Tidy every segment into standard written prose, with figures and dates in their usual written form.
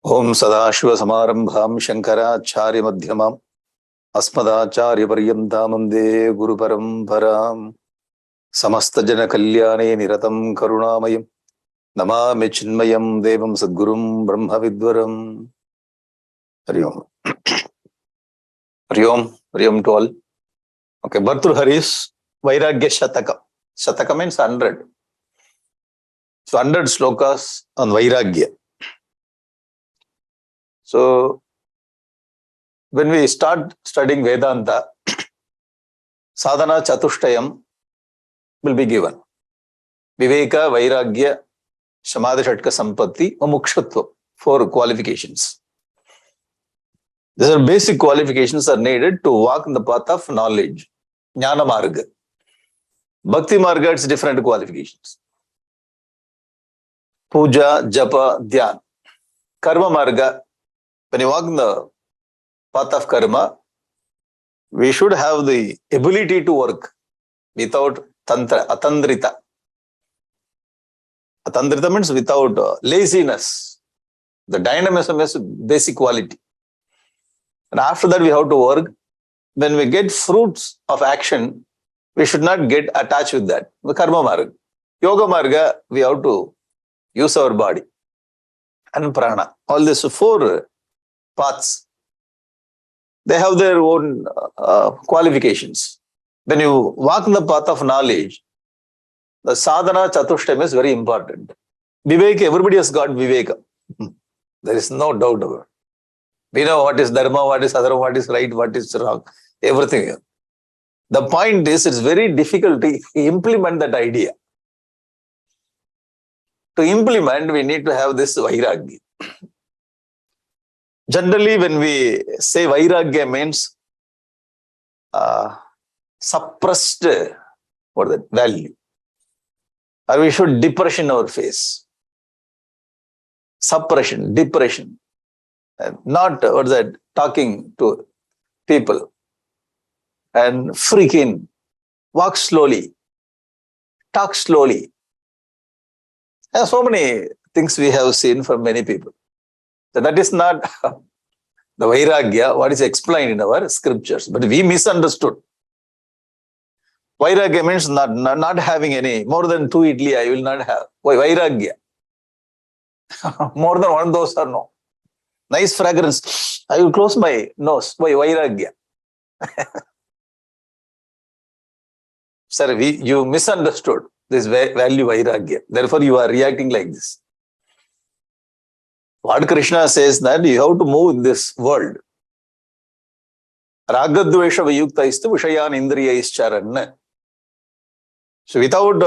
Om Sadashiva Samarambham Shankaracharya Madhyamam Asmadacharya Paryamtam Vande Guru Paramparam Samasta Jana Kalyane Niratam Karunamayam Namami Chinmayam Devam Sadgurum Brahma Vidvaram. Hari Om. Hari Om. Hari Om to all. Okay, Bhartrhari is Vairagya Shatakam. Shatakam means 100. So 100 slokas on Vairagya. So when we start studying Vedanta, sadhana chatushtayam will be given. Viveka, Vairagya, Samadhi Shatka Sampatti, Mumukshutva. 4 qualifications. These are basic qualifications are needed to walk in the path of knowledge. Jnana marga. Bhakti marga, it's different qualifications. Puja, japa, dhyan. Karma marga. When you walk in the path of karma, we should have the ability to work without tantra, atandrita. Atandrita means without laziness. The dynamism is basic quality. And after that, we have to work. When we get fruits of action, we should not get attached with that. The karma marga. Yoga marga, we have to use our body and prana. All these 4 paths, they have their own qualifications. When you walk in the path of knowledge, the sadhana chatushtayam is very important. Viveka, everybody has got viveka. There is no doubt about it. We know what is dharma, what is adharma, what is right, what is wrong, everything. The point is, it's very difficult to implement that idea. To implement, we need to have this Vairagya. Generally, when we say Vairagya means suppressed value, or we should depression our face. Suppression, depression. Not talking to people and freaking, walk slowly, talk slowly. And so many things we have seen from many people. So that is not the Vairagya, what is explained in our scriptures. But we misunderstood. Vairagya means not having any, more than 2 idli I will not have. Why Vairagya? More than 1 dosa, no. Nice fragrance. I will close my nose. Why Vairagya? Sir, you misunderstood this value Vairagya. Therefore, you are reacting like this. What Krishna says that you have to move in this world. Ragadvesha vayukta istu vishayan indriya ischarana. So without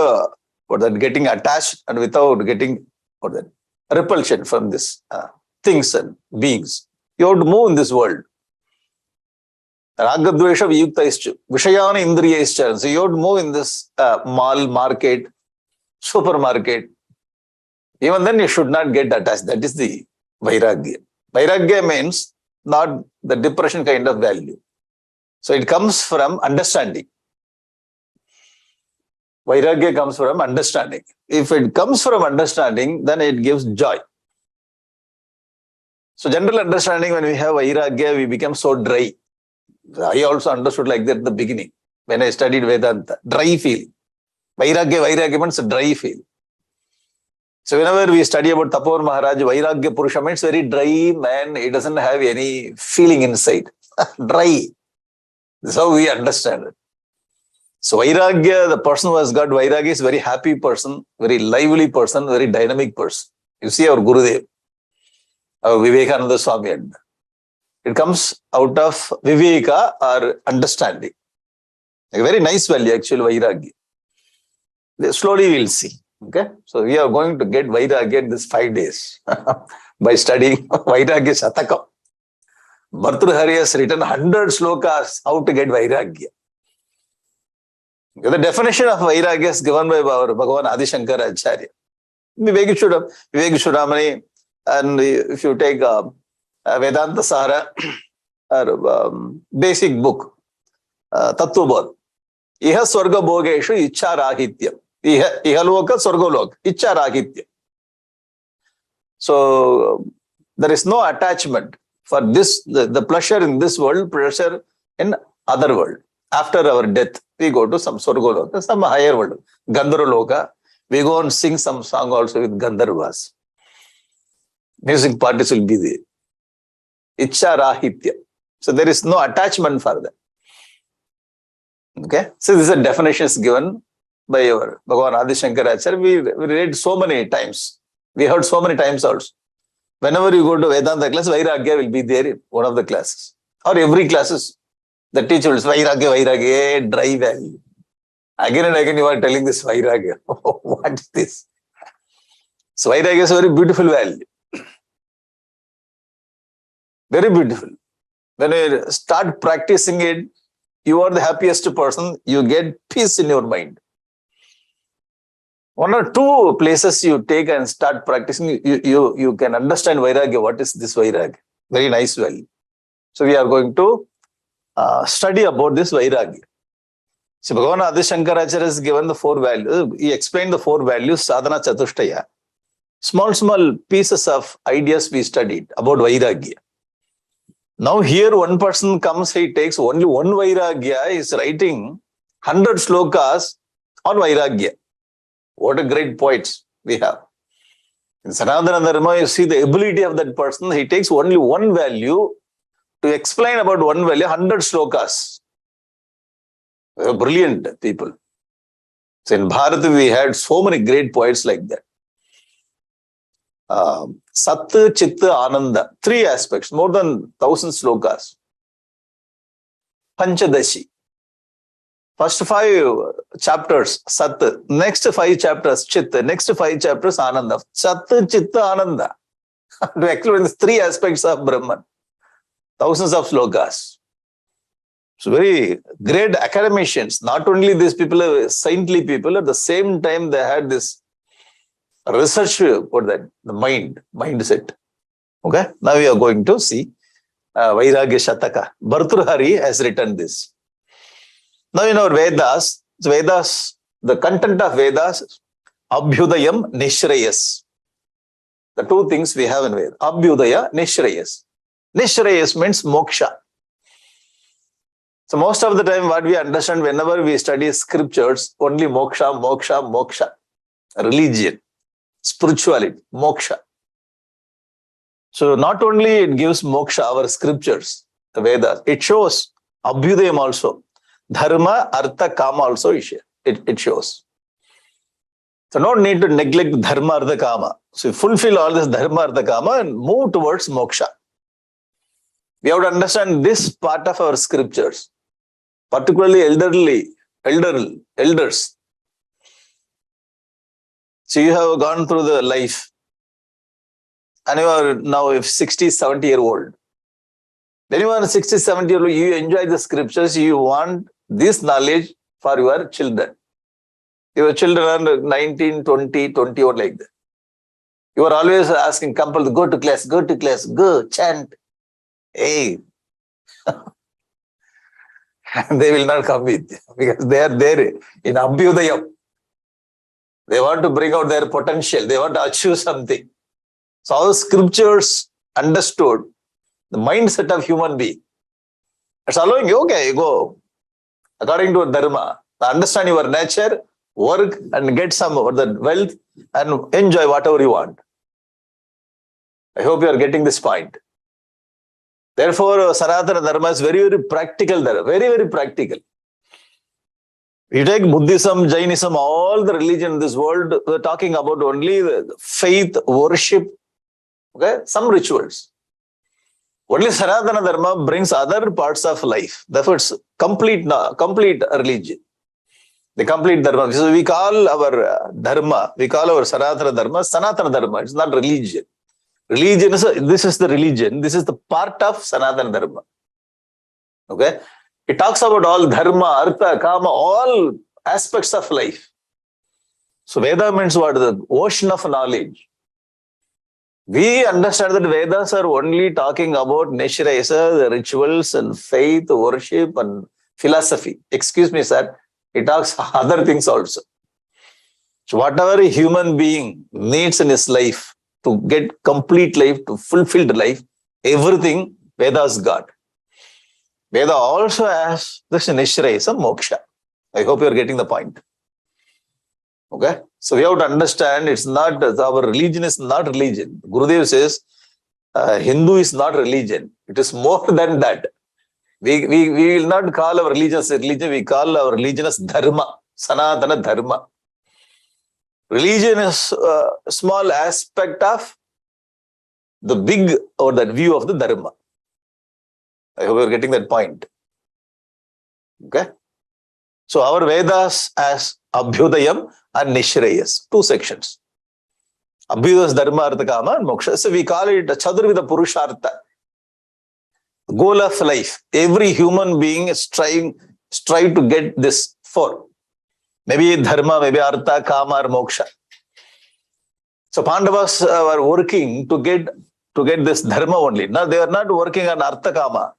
getting attached and without getting repulsion from this things and beings, you have to move in this world. Ragadvesha vayukta istu vishayan indriya ischarana. So you have to move in this mall, market, supermarket. Even then you should not get attached. That is the Vairagya. Vairagya means not the depression kind of value. So it comes from understanding. Vairagya comes from understanding. If it comes from understanding, then it gives joy. So general understanding, when we have Vairagya, we become so dry. I also understood like that at the beginning when I studied Vedanta. Dry feel. Vairagya means a dry feel. So whenever we study about Tapor Maharaj, Vairagya Purusha means very dry man. He doesn't have any feeling inside. Dry. This is how we understand it. So Vairagya, the person who has got Vairagya is a very happy person, very lively person, very dynamic person. You see our Gurudev, our Vivekananda Swami. It comes out of Viveka or understanding. A very nice value actually, Vairagya. Slowly we'll see. Okay, so we are going to get Vairagya in this 5 days by studying Vairagya Shatakam. Bhartrhari has written 100 slokas how to get Vairagya. The definition of Vairagya is given by our Bhagavan Adi Shankaracharya. Vivek, and if you take Vedanta Sara or basic book, Tattvabodh, Iha Swarga Bhogeshu Ichcha Rahityam. Ihaloka Swargoloka, Ichcha Rahitya. So There is no attachment for this, the pleasure in this world, pleasure in other world. After our death, we go to some Swargaloka, some higher world, Gandharvaloka. We go and sing some song also with Gandharvas. Music parties will be there. Ichcha rahitya. So there is no attachment for that. Okay. So this is a definition is given by our Bhagavan Adi Shankaracharya. We read so many times. We heard so many times also. Whenever you go to Vedanta class, Vairagya will be there in one of the classes. Or every classes. The teacher will say, Vairagya, dry value. Again and again you are telling this Vairagya. What is this? So Vairagya is a very beautiful value. Very beautiful. When you start practicing it, you are the happiest person. You get peace in your mind. One or two places you take and start practicing, you can understand Vairagya. What is this Vairagya? Very nice value. So we are going to study about this Vairagya. So Bhagavan Adi Shankaracharya has given the four values. He explained the four values, sadhana chatushtaya. Small pieces of ideas we studied about Vairagya. Now here one person comes, he takes only one Vairagya, he is writing 100 slokas on Vairagya. What a great poets we have. In Sanatana Dharma, you see the ability of that person. He takes only one value to explain about one value, 100 slokas. Brilliant people. So in Bharat, we had so many great poets like that. Sat, Chitta, Ananda. 3 aspects, more than 1,000 slokas. Panchadashi. First 5 chapters, Sat. Next 5 chapters, Chitta. Next 5 chapters, Ananda. Sat, Chitta, Ananda. To explain these 3 aspects of Brahman. Thousands of slokas. So very great academicians. Not only these people are saintly people, at the same time they had this research for that, the mindset. Okay. Now we are going to see Vairagya Shataka. Bhartrhari has written this. Now in our Vedas, the content of Vedas, Abhyudayam, Nishrayas. The 2 things we have in Vedas. Abhyudaya, Nishrayas. Nishrayas means moksha. So most of the time what we understand whenever we study scriptures, only moksha. Religion, spirituality, moksha. So not only it gives moksha, our scriptures, the Vedas, it shows Abhyudayam also. Dharma, Artha, Kama also it shows. So no need to neglect Dharma, Artha, Kama. So fulfill all this Dharma, Artha, Kama and move towards moksha. We have to understand this part of our scriptures, particularly elders. So you have gone through the life and you are now 60, 70-year-old. When you are 60, 70-year-old, you enjoy the scriptures, you want this knowledge for your children. Your children are 19, 20, 21 like that. You are always asking, compulsory, go to class, go, chant. Hey. And they will not come with you because they are there in Abhyudayam. They want to bring out their potential. They want to achieve something. So all scriptures understood the mindset of human being. It's allowing you, okay, go according to Dharma. Understand your nature, work and get some of the wealth and enjoy whatever you want. I hope you are getting this point. Therefore, Sanatana Dharma is very, very practical. Very practical. You take Buddhism, Jainism, all the religion in this world, we're talking about only the faith, worship, okay, some rituals. Only Sanatana Dharma brings other parts of life. Therefore, it's complete religion. The complete Dharma. So we call our Dharma, we call our Sanatana Dharma. It's not religion. Religion is, this is the religion. This is the part of Sanatana Dharma. Okay. It talks about all Dharma, Artha, Kama, all aspects of life. So Veda means what? The ocean of knowledge. We understand that Vedas are only talking about Nishrayasa, the rituals and faith, worship and philosophy. Excuse me, sir. It talks other things also. So whatever a human being needs in his life, to get complete life, to fulfilled life, everything Vedas got. Veda also has this nishrayasa moksha. I hope you are getting the point. Okay? So we have to understand it's not, our religion is not religion. Gurudev says, Hindu is not religion. It is more than that. We will not call our religion as religion, we call our religion as dharma, sanatana dharma. Religion is a small aspect of the big or that view of the dharma. I hope you are getting that point. Okay? So our Vedas as Abhyudayam and Nishrayas, two sections. Abhyudayas Dharma Artha Kama and Moksha. So we call it Chaturvida Purushartha. Goal of life. Every human being strive to get this four. Maybe Dharma, maybe Artha, Kama or Moksha. So Pandavas were working to get this Dharma only. Now they are not working on Artha Kama.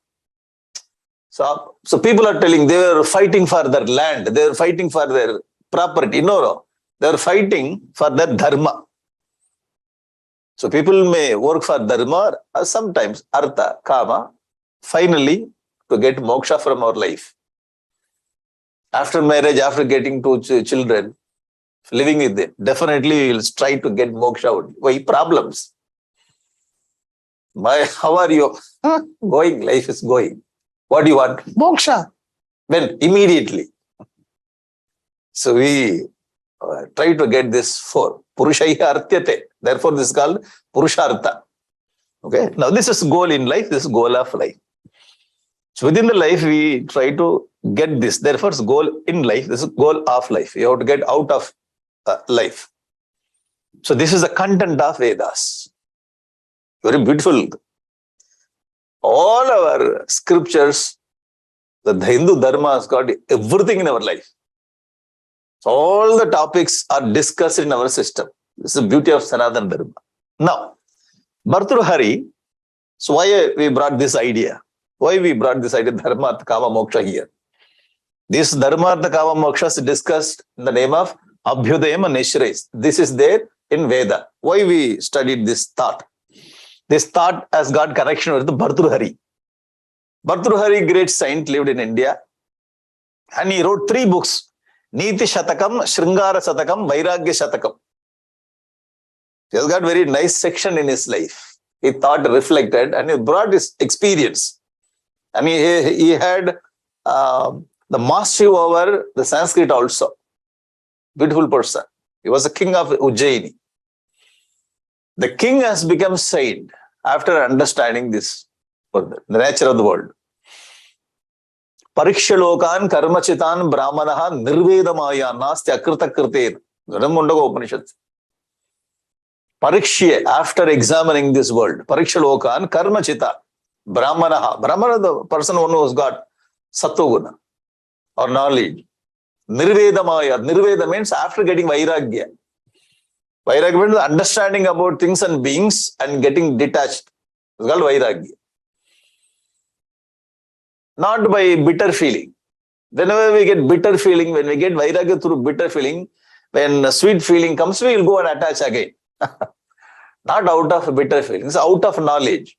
So people are telling they were fighting for their land, they were fighting for their property. No. They are fighting for their dharma. So people may work for dharma or sometimes artha, kama, finally to get moksha from our life. After marriage, after getting two children, living with them, definitely we will try to get moksha only. Why? Problems. How are you? Going, life is going. What do you want? Moksha. When? Immediately. So we try to get this four. Purushaiha artyate. Therefore, this is called Purushartha. Okay. Now, this is goal in life. This is goal of life. So within the life, we try to get this. Therefore, it's goal in life. This is goal of life. You have to get out of life. So this is the content of Vedas. Very beautiful. All our scriptures, the Hindu Dharma has got everything in our life. So all the topics are discussed in our system. This is the beauty of Sanatana Dharma. Now, Bhartrhari, so why we brought this idea? Why we brought this idea, Dharma, Artha, Kama, Moksha here? This Dharma, Artha, Kama, Moksha is discussed in the name of Abhyudayam and Nishrayas. This is there in Veda. Why we studied this thought? This thought has got connection with the Bhartrhari. Bhartrhari, great saint, lived in India. And he wrote 3 books. Niti Shatakam, Sringara Shatakam, Vairagya Shatakam. He has got very nice section in his life. He thought, reflected, and he brought his experience. And he had the mastery over the Sanskrit also. Beautiful person. He was the king of Ujjaini. The king has become saint after understanding this, the nature of the world. Parikshalokan karmachitan brahmanaha nirvedamaya nasti akritakriten. Mundaga Upanishad. Parikshya, after examining this world, Parikshalokan karmachita brahmanaha. Brahmana, the person who has got sattva or knowledge. Nirvedamaya. Nirveda means after getting Vairagya. Vairagya means understanding about things and beings and getting detached. It's called Vairagya. Not by bitter feeling. Whenever we get bitter feeling, when we get Vairagya through bitter feeling, when a sweet feeling comes, we will go and attach again. Not out of bitter feelings, out of knowledge.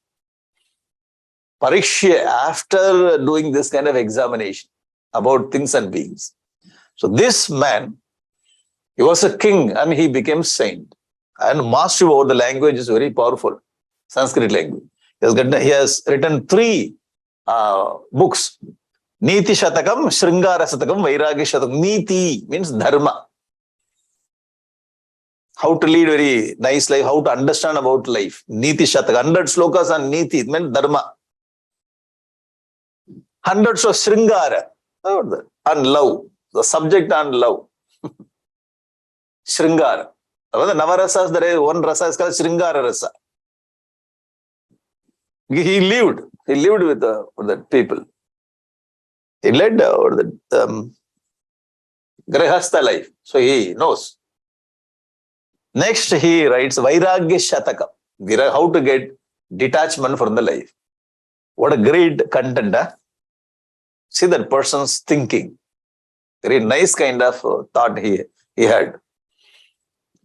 Parikshya, after doing this kind of examination about things and beings. So this man, he was a king and he became saint. And mastery over the language is very powerful. Sanskrit language. He has written 3 books. Niti Shatakam, Sringara Shatakam, Vairagya Shatakam. Niti means dharma. How to lead very nice life, how to understand about life. Niti Shatakam. 100 slokas on Niti, it means dharma. 100 of Sringara, on love. The subject on love. Sringara. The Navarasas, there is one rasa is called Sringara Rasa. He lived with the people. He led the Grihastha life. So he knows. Next, he writes Vairagya Shatakam. How to get detachment from the life. What a great content. Huh? See that person's thinking. Very nice kind of thought he had.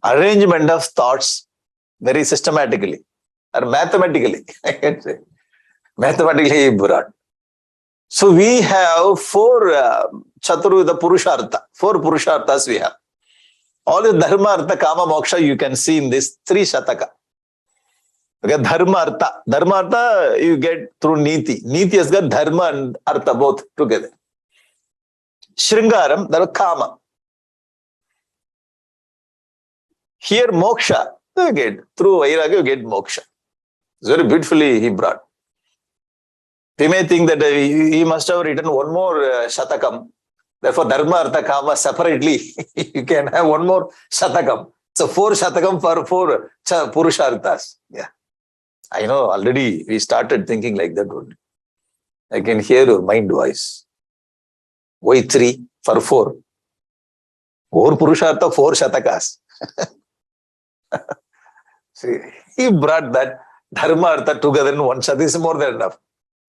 Arrangement of thoughts very systematically or mathematically, I can say. Mathematically he brought. So we have four Chaturvida Purushartha, four Purusharthas we have. All the Dharma, Artha, Kama, Moksha you can see in this three Shataka. Okay, Dharma, Artha. Dharma, Artha you get through Niti. Niti has got Dharma and Artha both together. Shringaram, that is Kama. Here Moksha, you get through Vairagya you get Moksha. It's very beautifully he brought. We may think that he must have written one more Shatakam. Therefore, Dharma, Artha, Kama separately, you can have one more Shatakam. So, 4 Shatakam for 4 Purusharthas. Yeah. I know already we started thinking like that only. I can hear your mind voice. Why 3 for 4? 4 Purushartha, 4 Shatakas. See, he brought that Dharma, Artha together in one Shat. This is more than enough.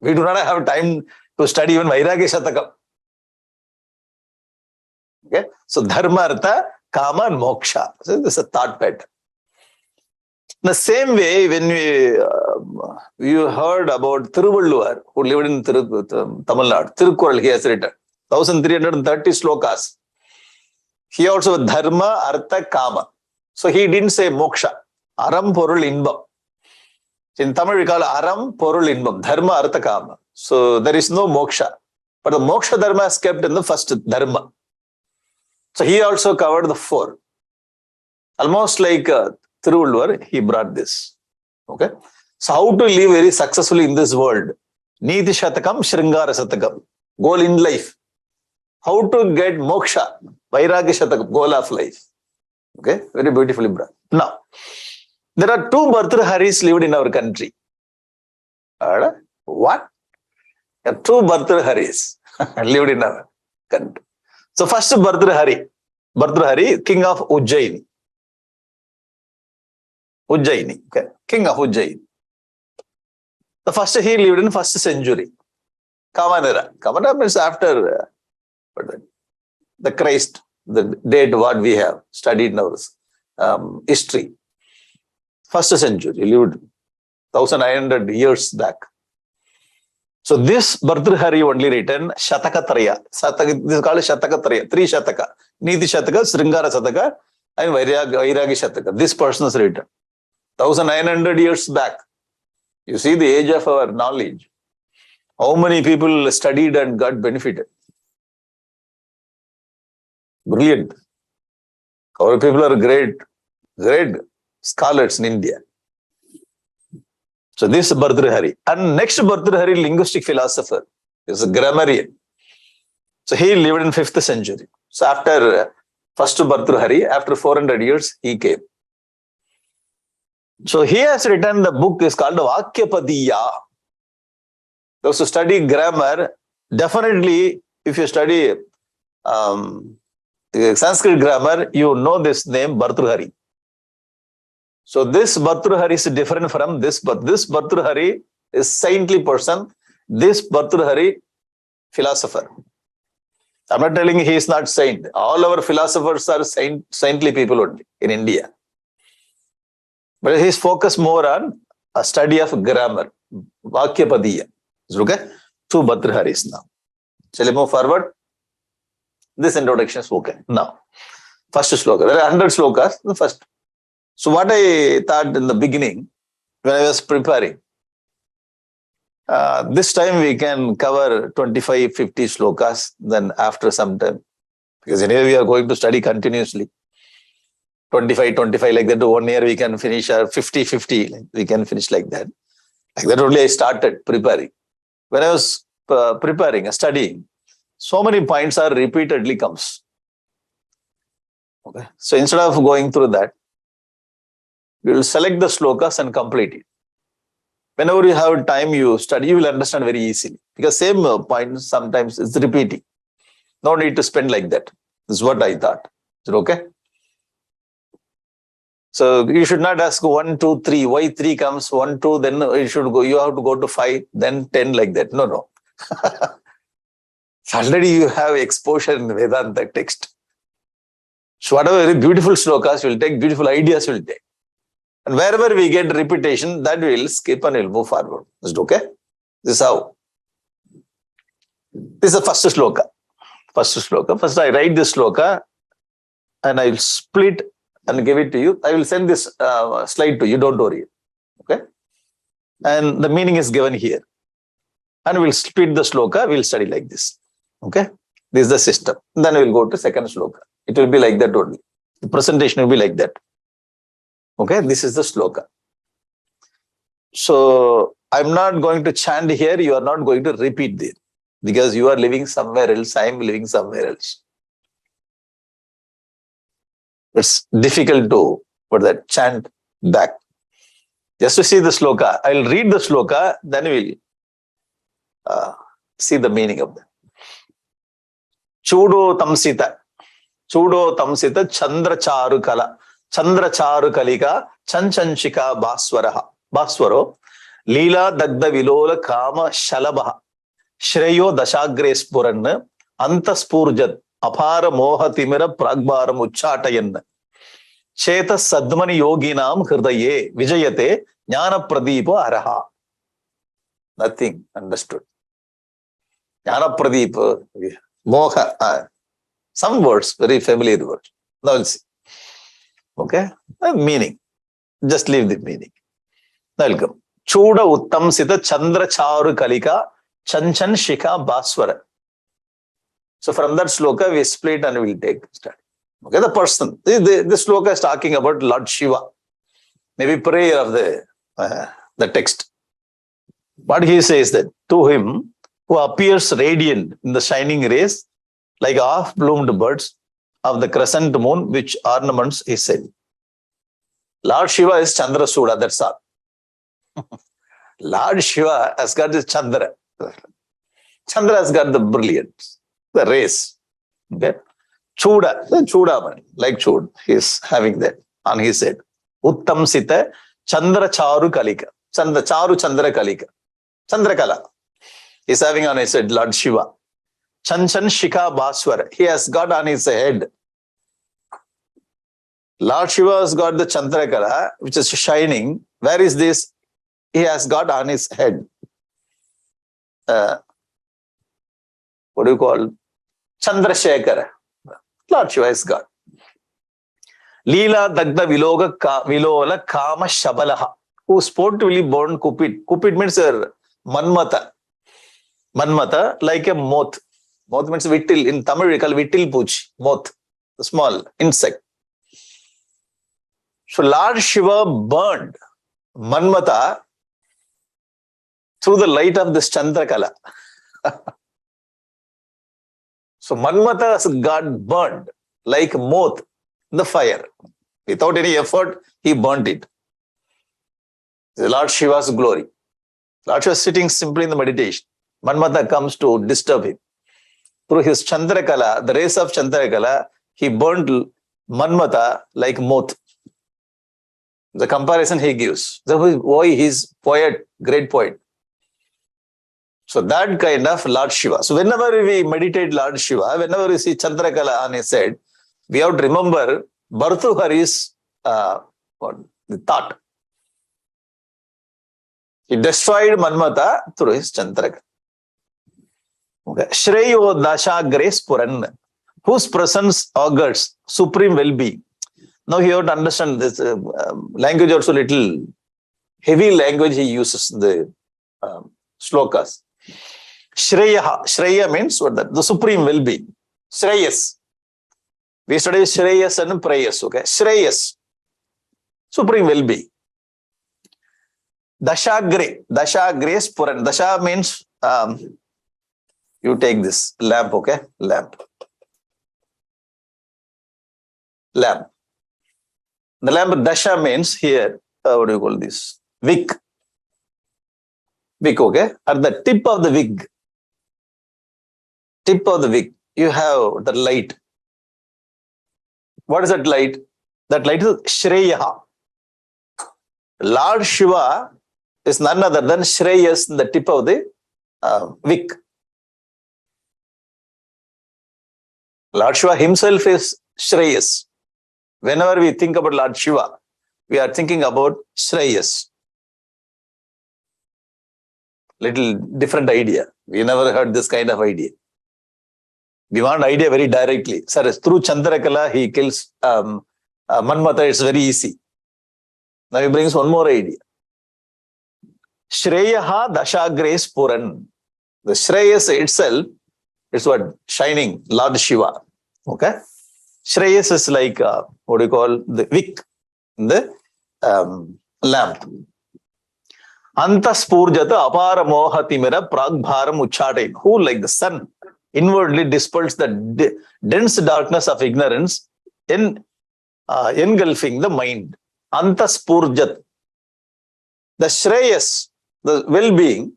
We do not have time to study even Vairagya Shatakam. Okay, so Dharma, Artha, Kama and Moksha. So this is a thought pattern. In the same way, when you heard about Thiruvalluvar, who lived in Tamil Nadu, Tirukkural, he has written 1330 slokas. He also Dharma, Artha, Kama. So he didn't say Moksha. Aram, Porul, Inbam. In Tamil we call Aram, Porul, Inbam. Dharma, Artha, Kama. So there is no Moksha. But the Moksha Dharma is kept in the first Dharma. So he also covered the 4. Almost like Thiruvalluvar, he brought this. Okay. So how to live very successfully in this world? Nidhi Shatakam, Shringara Shatakam. Goal in life. How to get moksha? Vairagya Shatakam, goal of life. Okay. Very beautifully brought. Now, there are 2 Bhartruharis lived in our country. What? There are 2 Bhartruharis lived in our country. So first Bhartruhari, king of Ujjaini. Okay, king of Ujjaini. The first he lived in 1st century. Kavanara. Kavanara means after the Christ, the date what we have studied in our history. 1st century, he lived 1900 years back. So this Bhartruhari only written Shatakatraya. This is called Shatakatraya. 3 Shataka. Nidhi Shataka, Sringara Shataka, and Vairagya Shataka. This person is written 1900 years back. You see the age of our knowledge. How many people studied and got benefited? Brilliant. Our people are great scholars in India. So this is Bhartruhari. And next Bhartruhari, linguistic philosopher, is a grammarian. So he lived in 5th century. So after first Bhartruhari, after 400 years, he came. So he has written the book is called Vakyapadiya. Those who study grammar, definitely if you study Sanskrit grammar, you know this name Bhartruhari. So this Bhartruhari is different from this, but this Bhartruhari is saintly person. This Bhartruhari, philosopher. I'm not telling you he is not saint. All our philosophers are saintly people only in India. But he is focused more on a study of grammar. Vakyapadiya. Okay? 2 Bhartruharis now. Shall we move forward? This introduction is okay. Now, first sloka. There are 100 slokas. The first. So what I thought in the beginning, when I was preparing, this time we can cover 25, 50 slokas, then after some time, because anyway we are going to study continuously. 25 like that, 1 year we can finish, or 50, we can finish like that. Like that only I started preparing. When I was preparing, studying, so many points are repeatedly comes. Okay. So instead of going through that, you will select the slokas and complete it. Whenever you have time, you study, you will understand very easily. Because same point sometimes is repeating. No need to spend like that. This is what I thought. Is it okay? So you should not ask 1, 2, 3. Why 3 comes? 1, 2, then you should go. You have to go to 5, then 10 like that. No. Already you have exposure in Vedanta text. So whatever very beautiful slokas will take, beautiful ideas will take. And wherever we get repetition, that we'll skip and we'll move forward. Is it okay? This is how. This is the first sloka. First I write this sloka and I will split and give it to you. I will send this slide to you. Don't worry. Okay? And the meaning is given here. And we'll split the sloka. We'll study like this. Okay? This is the system. Then we'll go to second sloka. It will be like that only. The presentation will be like that. Okay? This is the sloka. So I'm not going to chant here. You are not going to repeat there. Because you are living somewhere else. I am living somewhere else. It's difficult to put that chant back. Just to see the sloka. I'll read the sloka, then we'll see the meaning of that. Chudo tamsita chandra charu kalika chanchanchika baswaro liladagdhavilolakamasalabhah sreyodasagre sphuran antaspurjat apara mohatimira pragbaram uchchatayan cetahsadmani yoginam hridaye vijayate jnanapradipo harah. Nothing understood. Jnanapradipo, moha. Some words, very familiar words. Now we'll see. Okay? Meaning. Just leave the meaning. Now we'll come. Chuda uttam sita chandra charu kalika chanchan shika baswara. So from that sloka, we split and we'll take study. Okay, the person. This sloka is talking about Lord Shiva. Maybe prayer of the text. What he says that to him who appears radiant in the shining rays like half-bloomed birds of the crescent moon which ornaments his head. Lord Shiva is Chandra Suda, that's all. Lord Shiva has got this Chandra. Chandra has got the brilliance, the rays. Okay? Chudamani, like Chud, he is having that on his head. Uttam Sita Chandra Charu Kalika. Chandra Kalika. Chandrakala. He is having on his head Lord Shiva. Chanchan Shika Baswara. He has got on his head. Lord Shiva has got the Chandrakala, which is shining. Where is this? He has got on his head. What do you call? Chandrasekhara. Lord Shiva has got. liladagdhavilolakamasalabhah. Who sportively born Cupid. Cupid means manasa. Manasa, like a moth. Moth means vittil. In Tamil, we call vittil pooch. Moth. The small insect. So Lord Shiva burned Manmata through the light of this Chandrakala. So Manmata got burned like moth in the fire. Without any effort, he burnt it. The Lord Shiva's glory. Lord Shiva is sitting simply in the meditation. Manmata comes to disturb him. Through his Chandrakala, the rays of Chandrakala, he burnt Manmata like moth. The comparison he gives. Why he's poet, great poet. So that kind of Lord Shiva. So whenever we meditate Lord Shiva, whenever we see Chandrakala on his head, we have to remember Bhartruhari's the thought. He destroyed Manmata through his Chandrakala. Okay. Sreyodasagre sphuran, whose presence augurs supreme well-being. Now you have to understand this language also little heavy language he uses in the slokas. Shreya means what that? The supreme well-being. Shreyas. We study Shreyas and Prayas. Okay. Shreyas. Supreme well-being. Dasagre. Dasagre sphuran. Dasha means you take this lamp, okay? Lamp. The lamp dasha means here, what do you call this? Wick. Wick, okay? At the tip of the wick, you have the light. What is that light? That light is Shreya. Lord Shiva is none other than Shreyas in the tip of the wick. Lord Shiva himself is Shreyas. Whenever we think about Lord Shiva, we are thinking about Shreyas. Little different idea. We never heard this kind of idea. We want idea very directly. Sir, through Chandrakala, he kills Manmata. It's very easy. Now he brings one more idea. Shreyaha dasagre sphuran. The Shreyas itself is what? Shining, Lord Shiva. Okay? Shreyas is like, what do you call, the wick in the lamp. Anta spurjata apara mohatimira pragbharam uchchatain. Who, like the sun, inwardly dispels the dense darkness of ignorance in engulfing the mind. Anta spurjat. The Shreyas, the well-being,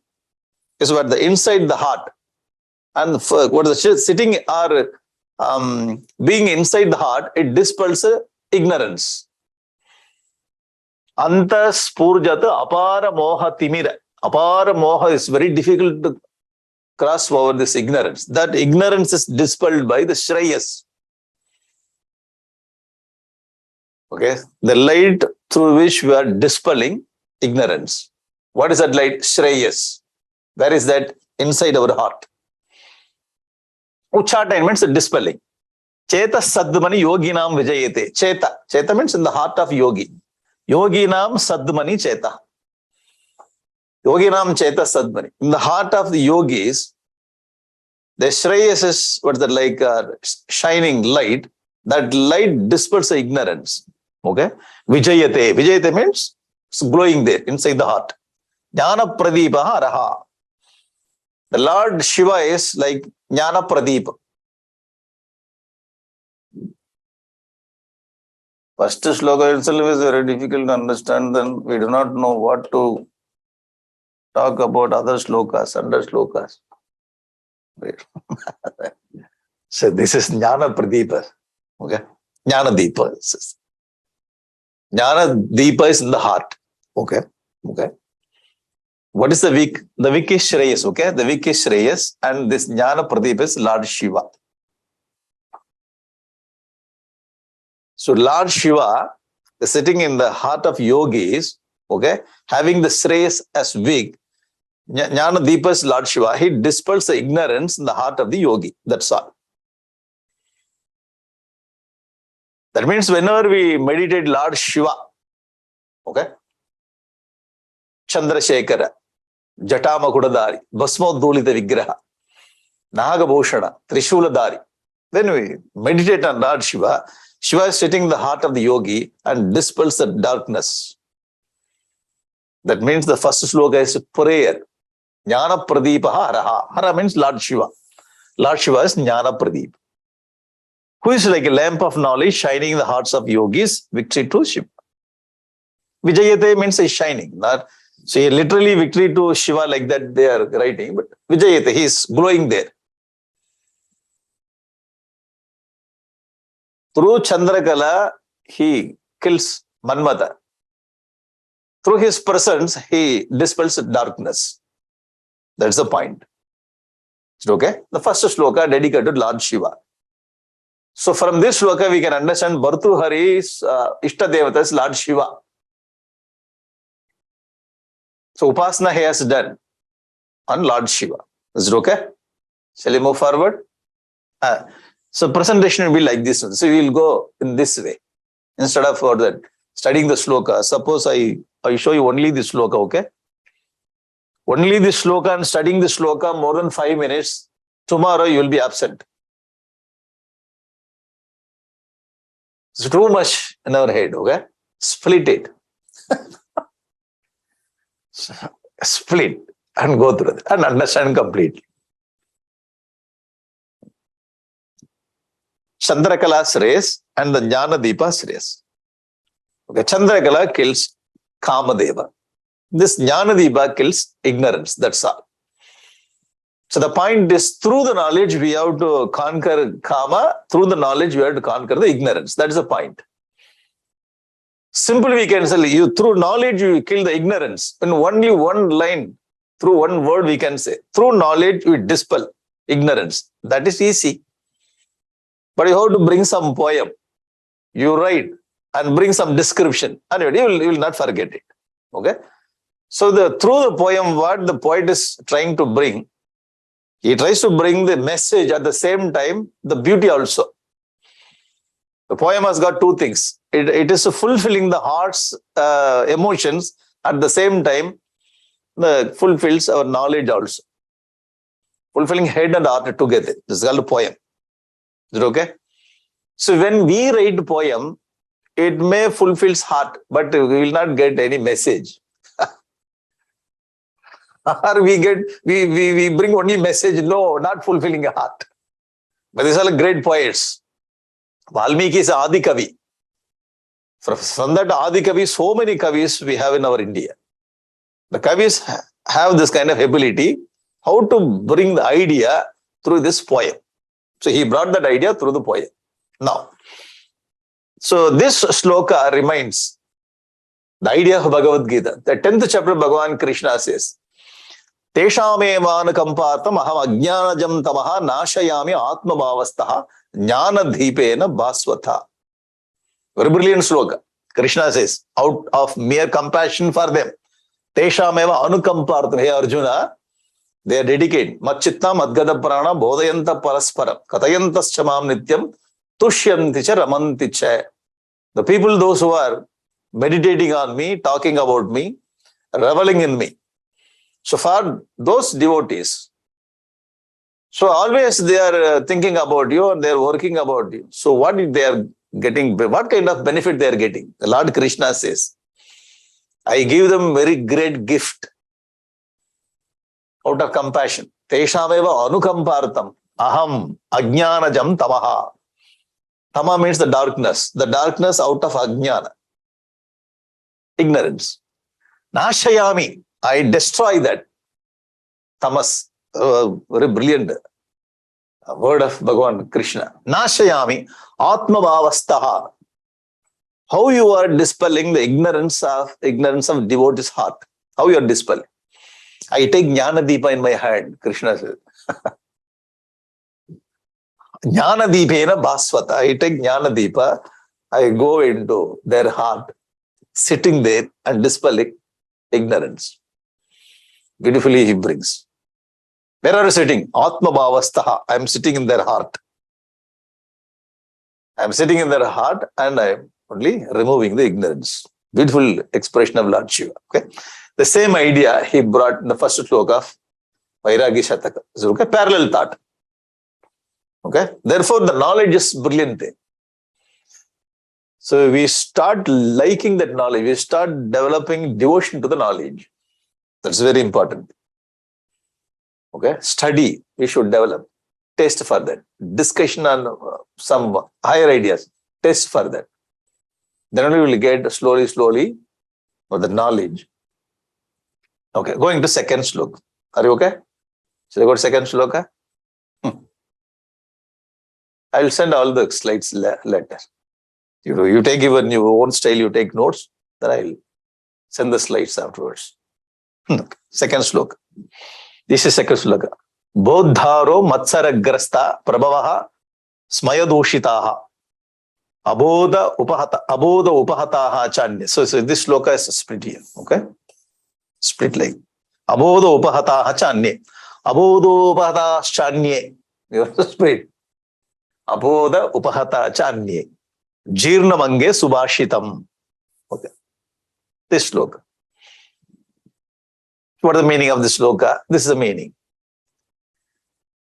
is what the inside the heart. And what is sitting or being inside the heart, it dispels ignorance. Anta spurjata apara moha timira. Apara moha is very difficult to cross over this ignorance. That ignorance is dispelled by the Shreyas. Okay, the light through which we are dispelling ignorance. What is that light? Shreyas. Where is that? Inside our heart. Uchchatain means dispelling. Cetahsadmani yoginam vijayate. Cheta means in the heart of yogi. Yoginam sadmani cetah. Yoginam cetahsadmani. In the heart of the yogis, the Shreyas is what is that, like shining light. That light dispels the ignorance. Okay? Vijayate. Vijayate means it's glowing there inside the heart. Jnanapradipo harah. The Lord Shiva is like jnanapradipo. First sloka itself is very difficult to understand, then we do not know what to talk about other slokas, under slokas. So this is jnanapradipa. Okay? Jnanadeepa. Jnanadeepa is in the heart. Okay? Okay. What is the wick? The wick is Shreyas, okay? The wick is Shreyas, and this Jnanapradipa is Lord Shiva. So Lord Shiva is sitting in the heart of yogis, okay? Having the Shreyas as wick. Jnanadeepa is Lord Shiva. He dispels the ignorance in the heart of the yogi. That's all. That means whenever we meditate Lord Shiva, okay? Chandrasekhara, Jatamakudadari, Bhasmodolita Vigraha, Nagabhushana, Trishuladari. When we meditate on Lord Shiva, Shiva is sitting in the heart of the yogi and dispels the darkness. That means the first sloka is prayer. Jnana Pradipa harah. Harah means Lord Shiva. Lord Shiva is Jnana Pradipa, who is like a lamp of knowledge shining in the hearts of yogis, victory to Shiva. Vijayate means is shining. Not, so literally victory to Shiva like that they are writing, but Vijayate, he is glowing there. Through Chandrakala, he kills Manmata. Through his presence, he dispels darkness. That's the point. Okay? The first sloka dedicated to Lord Shiva. So from this sloka, we can understand Bhartruhari's Ishtadevata is Lord Shiva. So Upasana he has done on Lord Shiva. Is it okay? Shall we move forward? So presentation will be like this one. So we will go in this way. Instead of that, studying the sloka. Suppose I show you only this sloka, okay? Only this sloka and studying the sloka more than 5 minutes. Tomorrow you will be absent. It's too much in our head, okay? Split it. Split and go through it and understand completely. Chandrakala's race and the Jnanadeepa's race. Okay, Chandrakala kills Kamadeva. This Jnanadeepa kills ignorance. That's all. So the point is, through the knowledge we have to conquer Kama, through the knowledge we have to conquer the ignorance. That is the point. Simply we can say, you through knowledge you kill the ignorance. In only one line, through one word we can say, through knowledge we dispel ignorance. That is easy. But you have to bring some poem. You write and bring some description. Anyway, you will not forget it. Okay. So through the poem, what the poet is trying to bring, he tries to bring the message at the same time, the beauty also. The poem has got two things. It is fulfilling the heart's emotions, at the same time, fulfills our knowledge also. Fulfilling head and heart together. This is called a poem. Is it okay? So when we write a poem, it may fulfill heart, but we will not get any message. Or we bring only message, no, not fulfilling a heart. But these are like great poets. Valmiki is Adi Kavi. From that Adi Kavi, so many Kavis we have in our India. The Kavis have this kind of ability, how to bring the idea through this poem. So he brought that idea through the poem. Now, so this sloka reminds the idea of Bhagavad Gita. The 10th chapter, Bhagavan Krishna says, Teshamevana kampatam aham ajnanajam tamaha nashayami atmabhavastaha jnanadhipena bhasvatha. Very brilliant sloka. Krishna says, out of mere compassion for them, Teshameva anukampartam, hey Arjuna, they are dedicated. Machittam adgada prana bodhayanta parasparam katayantas chamam nityam tushyanti cha ramanti cha. The people, those who are meditating on me, talking about me, reveling in me. So for those devotees, so always they are thinking about you and they are working about you. So what they are getting, what kind of benefit they are getting? The Lord Krishna says, I give them very great gift out of compassion. Teshameva anukampartam aham ajnanajam tamaha. Tama means the darkness out of ajnana, ignorance. Nashayami, I destroy that. Tamas, very brilliant word of Bhagavan Krishna. Nashayami atmabhavastaha. How you are dispelling the ignorance of devotee's heart. How you are dispelling. I take jnanadipa in my hand, Krishna says. Jnanadipena bhasvata. I take jnanadipa, I go into their heart, sitting there and dispelling ignorance. Beautifully he brings. Where are you sitting? Atmabhavastaha. I am sitting in their heart. I am sitting in their heart and I am only removing the ignorance. Beautiful expression of Lord Shiva. Okay. The same idea he brought in the first sloka of Vairagya Shatakam. So, okay, parallel thought. Okay. Therefore, the knowledge is brilliant. So we start liking that knowledge. We start developing devotion to the knowledge. That's very important. Okay. Study, we should develop. Taste for that. Discussion on some higher ideas. Taste for that. Then only we will get slowly the knowledge. Okay. Going to second sloka. Are you okay? Should I go to second sloka? I will send all the slides later. You take even your own style, you take notes, then I will send the slides afterwards. Second sloka. This is second sloka. Bodharo matsaragrasta prabhavaha smayadoshitaha aboda upahataha chanya. So this sloka is split here. Okay? Split like aboda upahataha chanya. Aboda upahataha chanya. You have to split. Aboda upahata chanya. Jirnamange subhashitam. Okay. This sloka. What is the meaning of this sloka? This is the meaning.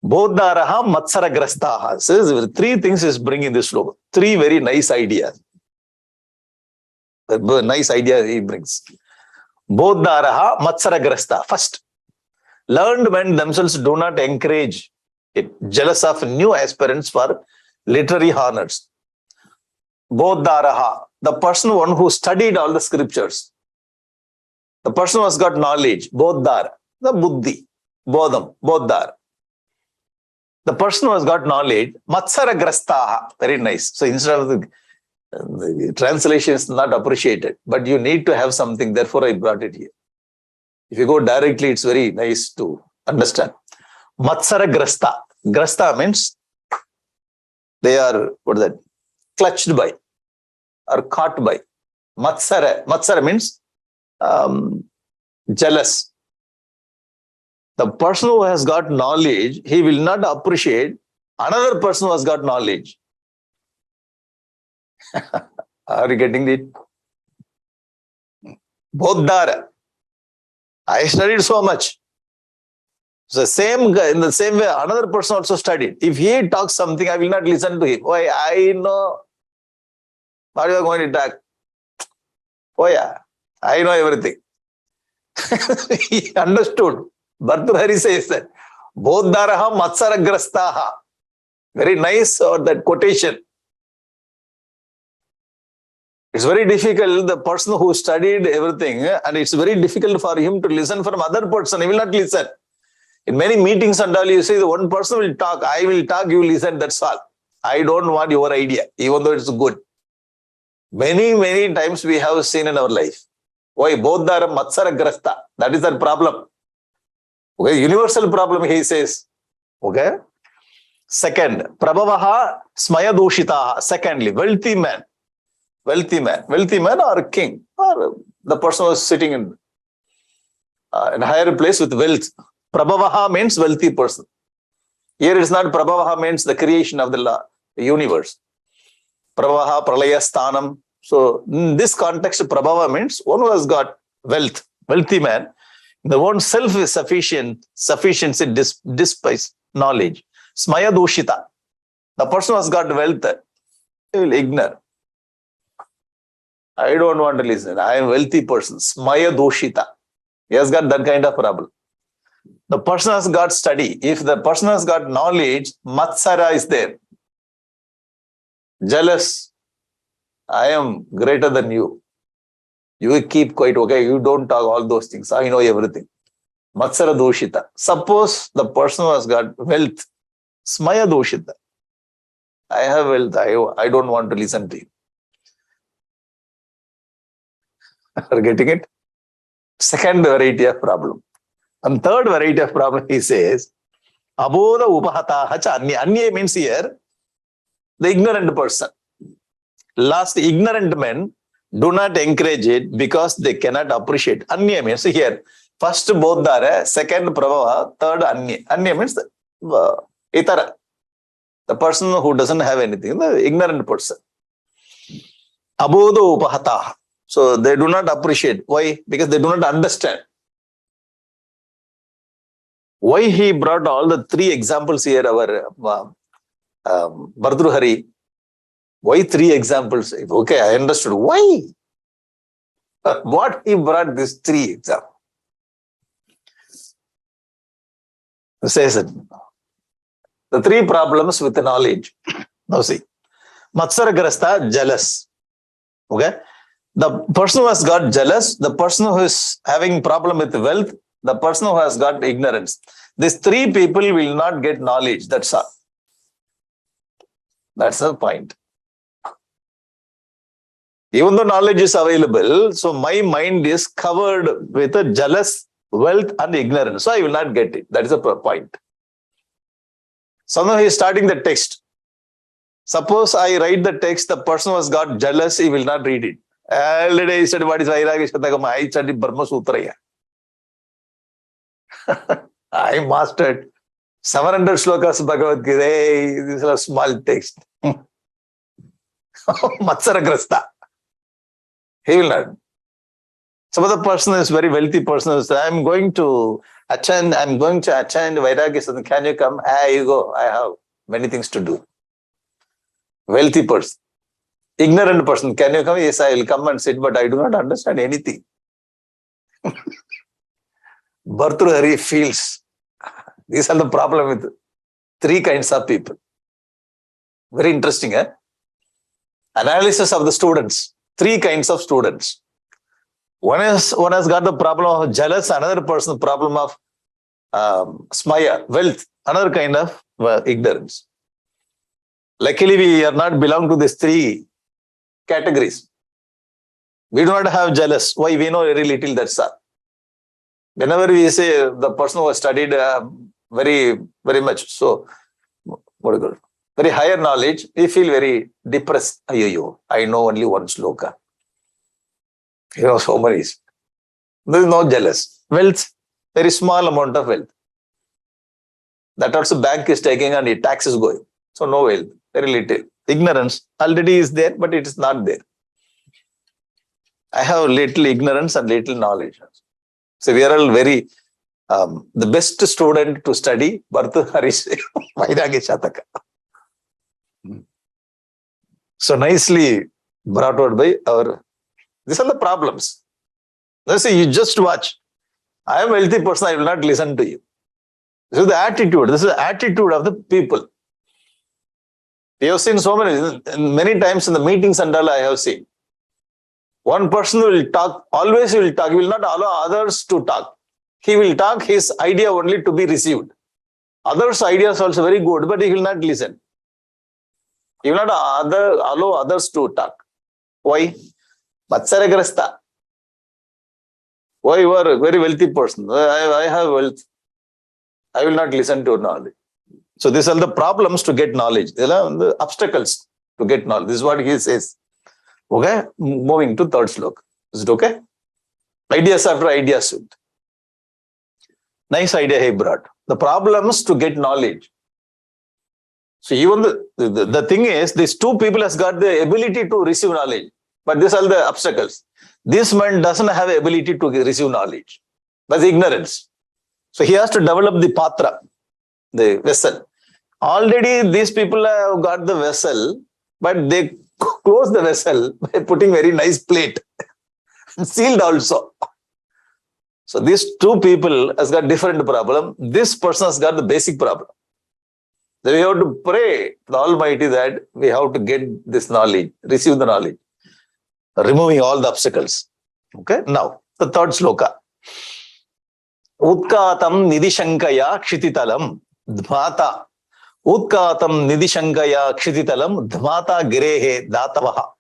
Bodharaha matsaragrastaha. So three things is bringing this sloka. Three very nice ideas. Nice idea he brings. Bodharaha matsaragrasta. First, learned men themselves do not encourage it. Jealous of new aspirants for literary honors. Bodharaha. The person one who studied all the scriptures. The person who has got knowledge. Bodhara. The buddhi. Bodham. Bodhara. The person who has got knowledge, matsaragrastaha, very nice. So instead of the translation is not appreciated, but you need to have something, therefore I brought it here. If you go directly, it's very nice to understand. Matsaragrasta. Grasta means they are, what is that? Clutched by, or caught by. Matsara. Matsara means jealous. The person who has got knowledge, he will not appreciate another person who has got knowledge. Are you getting it? Bodhara. I studied so much. So in the same way, another person also studied. If he talks something, I will not listen to him. Why? I know what you are going to talk. Oh yeah, I know everything. He understood. Bhartrhari says that. Bodharaha matsaragrastaha. Very nice that quotation. It's very difficult, the person who studied everything, and it's very difficult for him to listen from other person. He will not listen. In many meetings and all, you see the one person will talk, I will talk, you listen, that's all. I don't want your idea, even though it's good. Many, many times we have seen in our life. Why? Bodhara matsara grasta. That is the problem. Okay, universal problem, he says. Okay. Second, prabhavaha smayadoshitaha. Secondly, wealthy man. Wealthy man or king, or the person who is sitting in a higher place with wealth. Prabhavaha means wealthy person. Here it is not prabhavaha means the creation of the universe. Prabhavaha, pralaya, sthanam. So in this context, prabhava means one who has got wealth, wealthy man. The own self is sufficiency despises knowledge. Smaya doshita. The person who has got wealth, he will ignore. I don't want to listen. I am a wealthy person. Smaya doshita. He has got that kind of problem. The person has got study. If the person has got knowledge, matsara is there. Jealous. I am greater than you. You keep quiet, okay? You don't talk all those things. I know everything. Matsara doshita. Suppose the person who has got wealth, smaya doshita. I have wealth. I don't want to listen to you. Are getting it? Second variety of problem. And third variety of problem, he says, abodha upahataha cha anya. Anya means here, the ignorant person. Last, ignorant men do not encourage it because they cannot appreciate. Anya means here, first bodhara, second prabhava, third anya. Anya means itara. The person who doesn't have anything, the ignorant person. Abodha upahataha. So they do not appreciate. Why? Because they do not understand. Why he brought all the three examples here, our Bhartrhari? Why three examples? Okay, I understood. Why? What he brought these three examples? Says it. The three problems with the knowledge. Now see. Matsaragrasta, jealous. Okay? The person who has got jealous, the person who is having problem with wealth, the person who has got ignorance. These three people will not get knowledge. That's all. That's the point. Even though knowledge is available, so my mind is covered with a jealous, wealth and ignorance. So I will not get it. That is the point. So now he is starting the text. Suppose I write the text, the person who has got jealous, he will not read it. Already I studied what is Vairagya, Shatakam. I studied Brahma Sutra. I mastered 700 slokas Bhagavad Gita. Hey, this is a small text. Matsaragrasta. He will not. Some other person is very wealthy person. I'm going to attend Vairagya. Can you come? Hey, you go. I have many things to do. Wealthy person. Ignorant person. Can you come? Yes, I will come and sit, but I do not understand anything. Bhartrhari feels. These are the problem with three kinds of people. Very interesting, eh? Analysis of the students. Three kinds of students. One has got the problem of jealous, another person problem of smaya, wealth, another kind of ignorance. Luckily, we are not belong to these three categories. We do not have jealous. Why? We know very little, that's all. Whenever we say the person who has studied very, very much, so what do you call it? very higher knowledge, we feel very depressed. I know only one sloka. So many. There is no jealous. Wealth, very small amount of wealth. That also bank is taking and the tax is going. So no wealth, very little. Ignorance already is there, but it is not there. I have little ignorance and little knowledge. So we are all very, the best student to study, Bhartrhari Vairagya Shatakam. So nicely brought out by our, these are the problems. Let's say you just watch. I am a wealthy person, I will not listen to you. This is the attitude. This is the attitude of the people. We have seen so many times in the meetings and all I have seen. One person will talk, always will talk, he will not allow others to talk. He will talk his idea only to be received. Others' ideas also very good, but he will not listen. He will not allow others to talk. Why? Matsaragrasta. Why you are a very wealthy person? I have wealth. I will not listen to knowledge. So these are the problems to get knowledge. These are the obstacles to get knowledge. This is what he says. Okay, moving to third sloka. Is it okay? Ideas after ideas. Nice idea he brought. The problems to get knowledge. So even the thing is, these two people has got the ability to receive knowledge, but these are the obstacles. This man doesn't have the ability to receive knowledge. That's ignorance. So he has to develop the patra, the vessel. Already these people have got the vessel, but they close the vessel by putting very nice plate, sealed also. So these two people has got different problem. This person has got the basic problem. Then we have to pray to the Almighty that we have to get this knowledge, receive the knowledge, removing all the obstacles. Okay, now the third sloka. Utkhatam nidhisaṅkaya ksititalam dhmata. Utkhatam nidhisaṅkaya ksititalam dhmata girerdhatavo.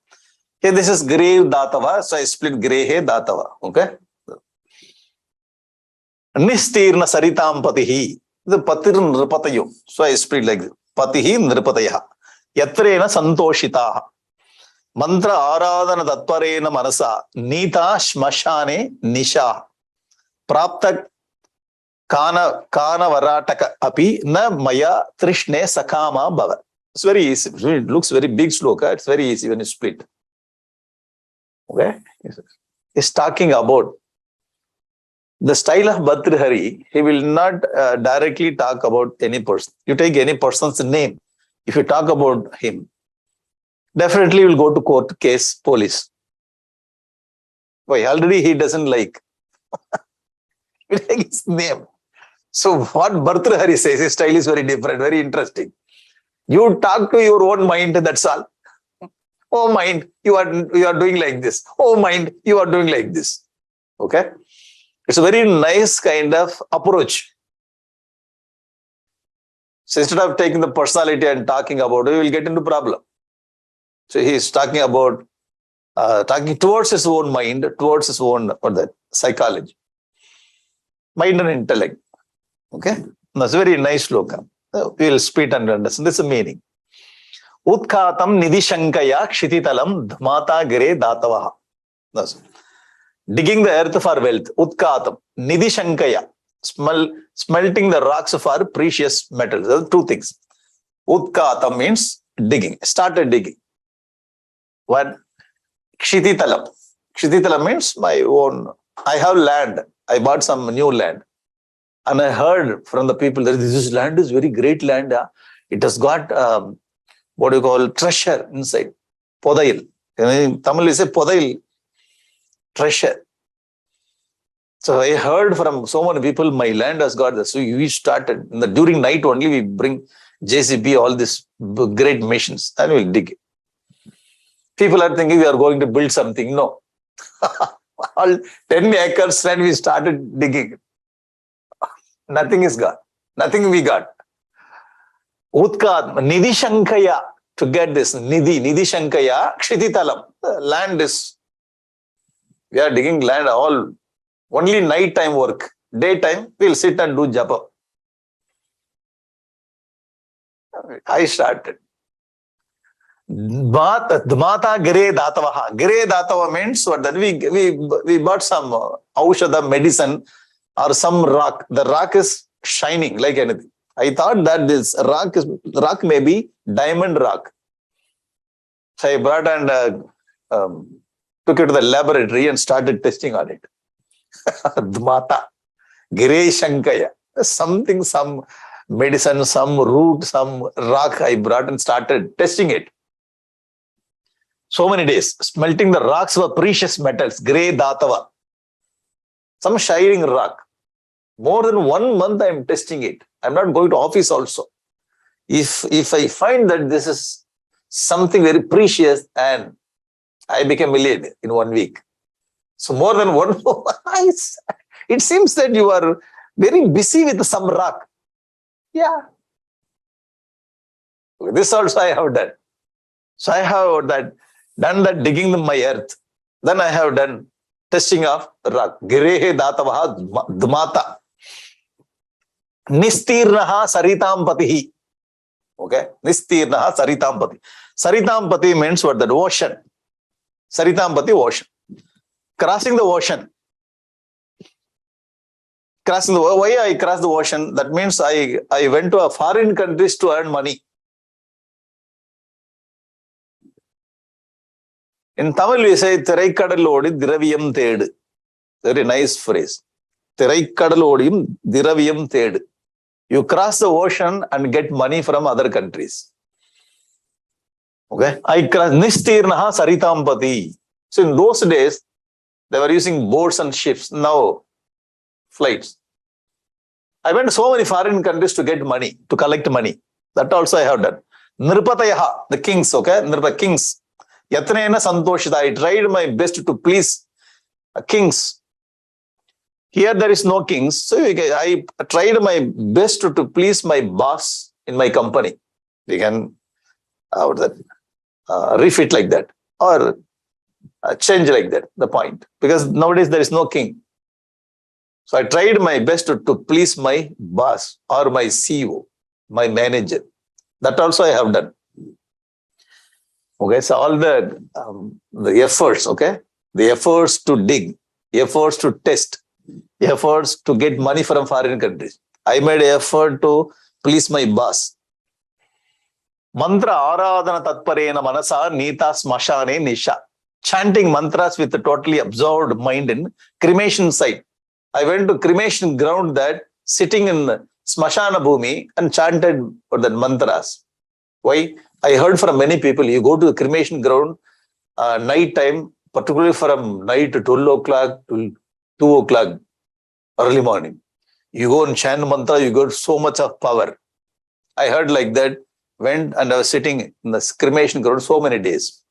Here this is girerdhatavo, so I split girerdhatavo. Okay. Nistirnah saritam patihi. The patirnrpatayo. So I split like this. Patirnrpatayo. Yatnena samtositah. mantraradhanatatparena manasa. Nitah smasane nisah. Praptah kanavaratako'pi na maya trsne sakama bhava. It's very easy. It looks very big sloka. It's very easy when you split. Okay. It's talking about the style of Bhartrhari. He will not directly talk about any person. You take any person's name. If you talk about him, definitely you will go to court, case, police. Why? Already he doesn't like. You take his name. So what Bhartrhari says, his style is very different, very interesting. You talk to your own mind, that's all. Oh mind, you are doing like this. Oh mind, you are doing like this. Okay? It's a very nice kind of approach. So instead of taking the personality and talking about it, we will get into problem. So he is talking about, talking towards his own mind, towards his own psychology. Mind and intellect. Okay? That's a very nice sloka. We will split and understand. This is the meaning. Utkhatam nidhisaṅkaya ksititalam dhmata girerdhatavo. That's digging the earth for wealth. Utkhatam. Nidhisaṅkaya. Smelting the rocks for precious metals. There are two things. Utkhatam means digging. Started digging. One. Ksititalam. Ksititalam means my own. I have land. I bought some new land. And I heard from the people that this land is very great land. It has got what you call treasure inside. Podail. In Tamil we say podail. Treasure. So I heard from so many people, my land has got this. So we started. During night only we bring JCB, all these great machines, and we'll dig it. People are thinking we are going to build something. No. All 10 acres land we started digging. Nothing is got. Nothing we got. Utkhatam, nidhisaṅkaya, to get this, nidhisaṅkaya, ksititalam. Land is, we are digging land all, only night time work. Daytime, we'll sit and do japa. I started. dhmata girerdhatavo. Girerdhatavo means what? That we bought some aushadha medicine or some rock. The rock is shining like anything. I thought that this rock may be diamond rock. So I brought and took it to the laboratory and started testing on it. Dhmata, girerdhatavo, something, some medicine, some root, some rock I brought and started testing it. So many days, smelting the rocks were precious metals, girerdhatavo, some shining rock. More than 1 month I am testing it. I'm not going to office also. If I find that this is something very precious, and I became a millionaire in 1 week. So more than one, it seems that you are very busy with some rock. Yeah. This also I have done. So I have done that digging my earth. Then I have done testing of rock. Girerdhatavo dhmata. Nistirnah saritam patihi. Okay. Nistirnah saritam pati. Saritam pati means what? That ocean. Saritam pati, ocean. Crossing the ocean. Why I crossed the ocean? That means I went to a foreign countries to earn money. In Tamil we say thiraikadalodi diraviyam thedu. Very nice phrase. Thiraikadalodi diraviyam thedu. You cross the ocean and get money from other countries. Okay. I crossed nistirnah saritam pati. So in those days, they were using boats and ships. Now, flights. I went to so many foreign countries to get money, to collect money. That also I have done. Nrpatayo, the kings, okay? Kings. Yatnena samtositah. I tried my best to please kings. Here there is no kings. So I tried my best to please my boss in my company. We can refit like that. Or change like that, the point. Because nowadays there is no king. So I tried my best to please my boss or my CEO, my manager. That also I have done. Okay, so all the efforts, okay? The efforts to dig, efforts to test, efforts to get money from foreign countries. I made an effort to please my boss. Mantraradhanatatparena manasa, nitah, smasane, nisah. Chanting mantras with a totally absorbed mind in cremation site. I went to cremation ground that sitting in smasana bhumi and chanted the mantras. Why? I heard from many people, you go to the cremation ground night time, particularly from night to 12 o'clock to 2 o'clock early morning. You go and chant mantra, you got so much of power. I heard like that, went and I was sitting in the cremation ground so many days.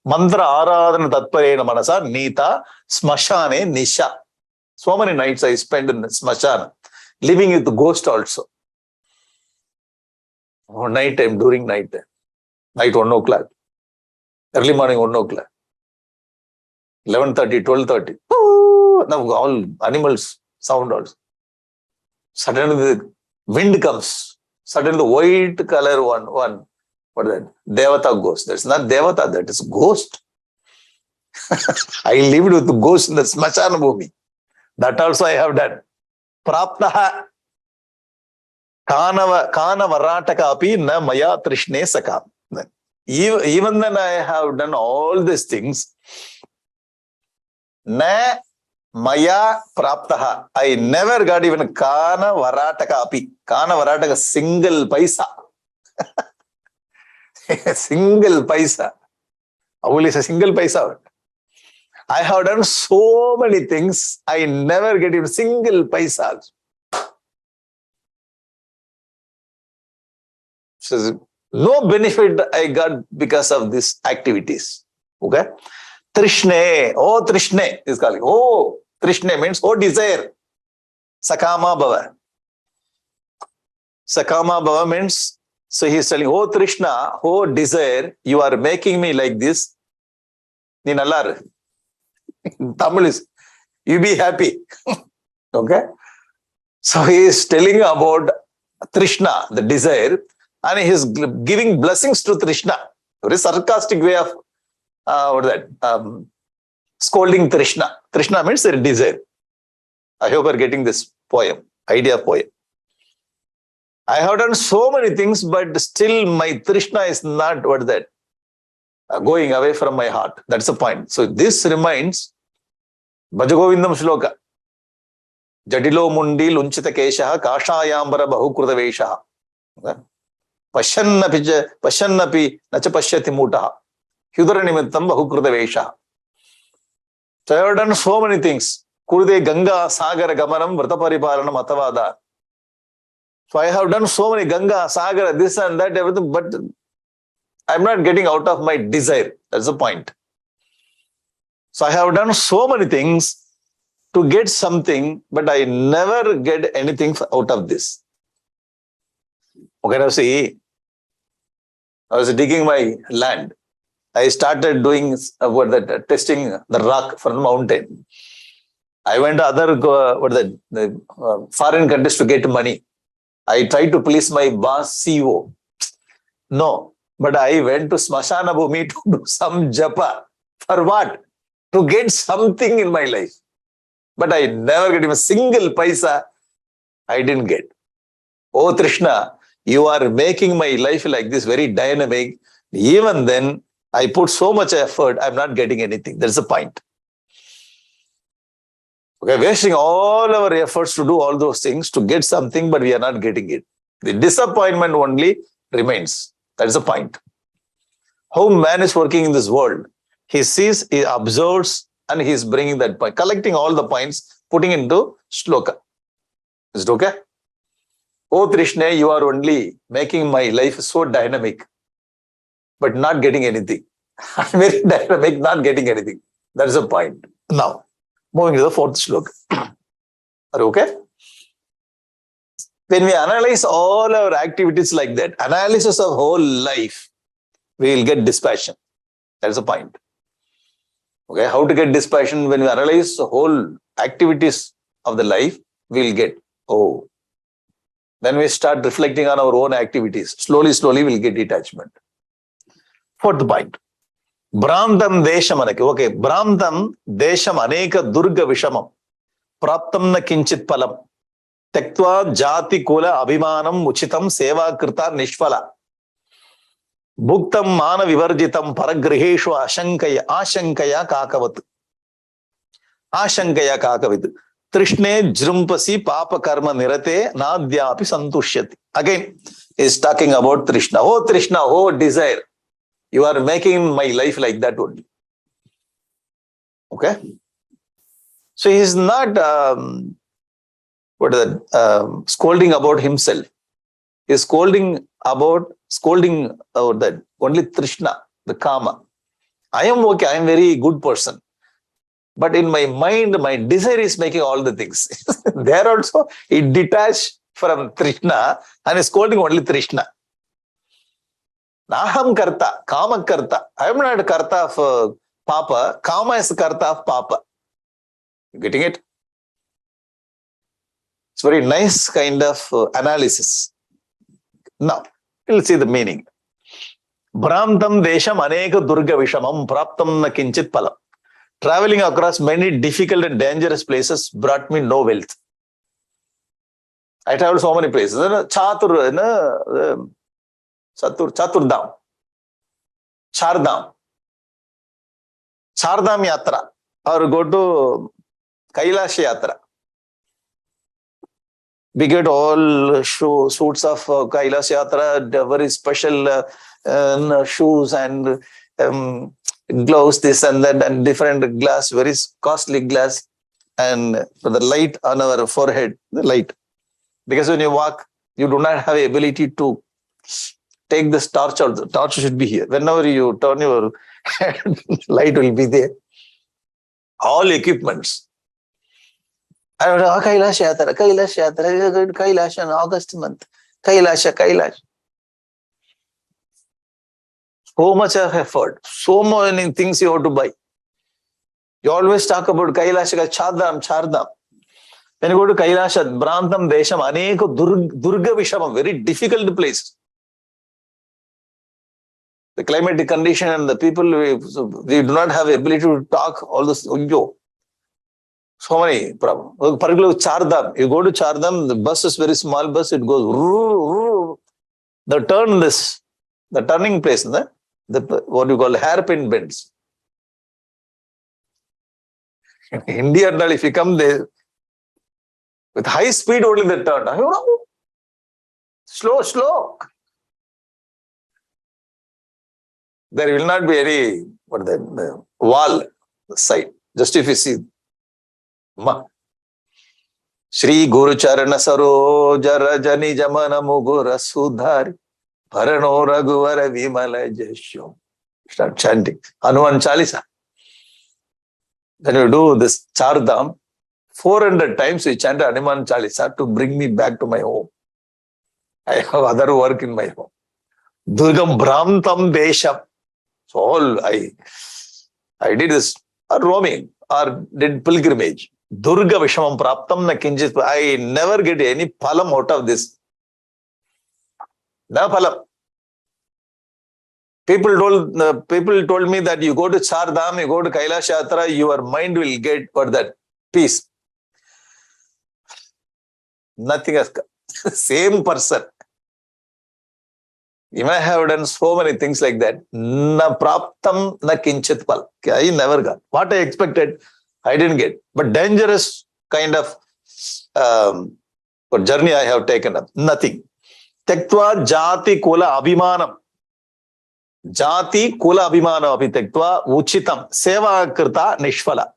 Mantraradhanatatparena manasa, nitah, smasane, nisah. So many nights I spent in the smasana, living with the ghost also. Night time, during night time. Night 1 o'clock. Early morning 1 o'clock. 11:30, 12:30. Now all animals sound also. Suddenly the wind comes. Suddenly the white color one. What is that? Devata ghost. That's not Devata, that is ghost. I lived with the ghost in the smasana bhumi. That also I have done. Praptah. Kanavaratako'pi na maya trsne sakam. Even then I have done all these things. Na maya praptah. I never got even kanavaratako'pi. Kanavaratako'pi, single paisa. Single paisa. Only a single paisa. I have done so many things. I never get even single paisa. So no benefit I got because of these activities. Okay? Trsne. Oh, trsne is calling. Oh, trsne means oh, desire. Sakama bhava. Sakama bhava means, so he is telling, oh, Trishna, oh, desire, you are making me like this. In Tamil is, you be happy. Okay? So he is telling about Trishna, the desire, and he is giving blessings to Trishna. Very sarcastic way of scolding Trishna. Trishna means desire. I hope you're getting this poem, idea of poem. I have done so many things, but still my Trishna is not going away from my heart. That's the point. So this reminds Bhajagovindam Shloka. Jadilo mundi lunchita keshaha kashayambara bahukruta veshaha. Pashannapi nacha pashyati mutaha. Hudara nimittam bahukruta veshaha. So I have done so many things. Kurde Ganga Sagara Gamanam Vrtapariparanam Atavada. So I have done so many Ganga, Sagara, this and that, everything, but I'm not getting out of my desire. That's the point. So I have done so many things to get something, but I never get anything out of this. Okay, now see, I was digging my land. I started doing testing the rock from the mountain. I went to other foreign countries to get money. I tried to please my boss CEO. No, but I went to smasana bhumi to do some japa. For what? To get something in my life. But I never get even a single paisa. I didn't get. Oh Trishna, you are making my life like this very dynamic. Even then, I put so much effort, I'm not getting anything. That's the point. Okay, wasting all our efforts to do all those things to get something, but we are not getting it. The disappointment only remains. That's the point. How man is working in this world. He sees, he observes, and he is bringing that point, collecting all the points, putting into shloka. Is it okay? Oh Trsne, you are only making my life so dynamic, but not getting anything. Very dynamic, not getting anything. That is the point. Now, moving to the fourth shloka. Are you okay? When we analyze all our activities like that, analysis of whole life, we will get dispassion. That is the point. Okay, how to get dispassion? When we analyze the whole activities of the life, we will get, oh. Then we start reflecting on our own activities. Slowly, we will get detachment. Fourth point. Brahmtam desham aneke. Okay, Brahmtam desham aneka durga vishamam. Praptam na kinchit palam. Tektva jati kula abhimanam uchitam seva krita nishpala. Bhuktam mana vivarjitam paragriheshu ashankaya kakavat. Ashankaya kakavit. Trsne jrumpasi papa karma nirate nadhyapi santushyati. Again, he is talking about Trishna. Oh Trishna, oh desire. You are making my life like that only. Okay? So he is not scolding about himself. He is scolding about that only Trishna, the Kama. I am okay, I am very good person. But in my mind, my desire is making all the things. There also, he detached from Trishna and is scolding only Trishna. Naham karta, kama karta. I am not karta of Papa. Kama is karta of Papa. You getting it? It's very nice kind of analysis. Now, we'll see the meaning. Brahmtam desham aneka durga vishamam praptam na kinchit palam. Traveling across many difficult and dangerous places brought me no wealth. I traveled so many places. Chaturdam, Chardam Yatra, or go to Kailash Yatra. We get all suits of Kailash Yatra, very special shoes and gloves, this and that, and different glass, very costly glass, and the light on our forehead, the light. Because when you walk, you do not have the ability to take this torch out. The torch should be here. Whenever you turn your head, light will be there. All equipments. I went, Kailash Yatra, we are going to Kailash in August month. Kailash. So much of effort, so many things you have to buy. You always talk about Kailash, Chardam. When you go to Kailash, Brahmtam Desham, Aneko Durga Vishamam, very difficult place. The climatic condition and the people, we do not have ability to talk all this. So many problems. Particularly Chardham. You go to Chardham, the bus is very small bus, it goes. The turning place, what you call hairpin bends. In India, if you come there, with high speed only they turn. Slow. There will not be any wall side. Just if you see. Shri Guru Charana Saroja Rajani Jamana Mugura Sudhari Bharano Raghuvara Vimala Jesho. Start chanting. Hanuman Chalisa. Then you do this Chardham, 400 times we chant Hanuman Chalisa to bring me back to my home. I have other work in my home. Durgam Brahmtam Desham. So all I did this roaming or did pilgrimage. Durga Vishamam Praptam na kinjit. I never get any phalam out of this. No phalam. People told me that you go to Chardham, you go to Kailash Yatra, your mind will get for that peace. Nothing else. Same person. You may have done so many things like that. Na praptam na kinchit pal. I never got. What I expected, I didn't get. But dangerous kind of journey I have taken up. Nothing. Tektva jati kula abhimanam. Jati kula abhimana api tektva uchitam. Seva krita nishfala.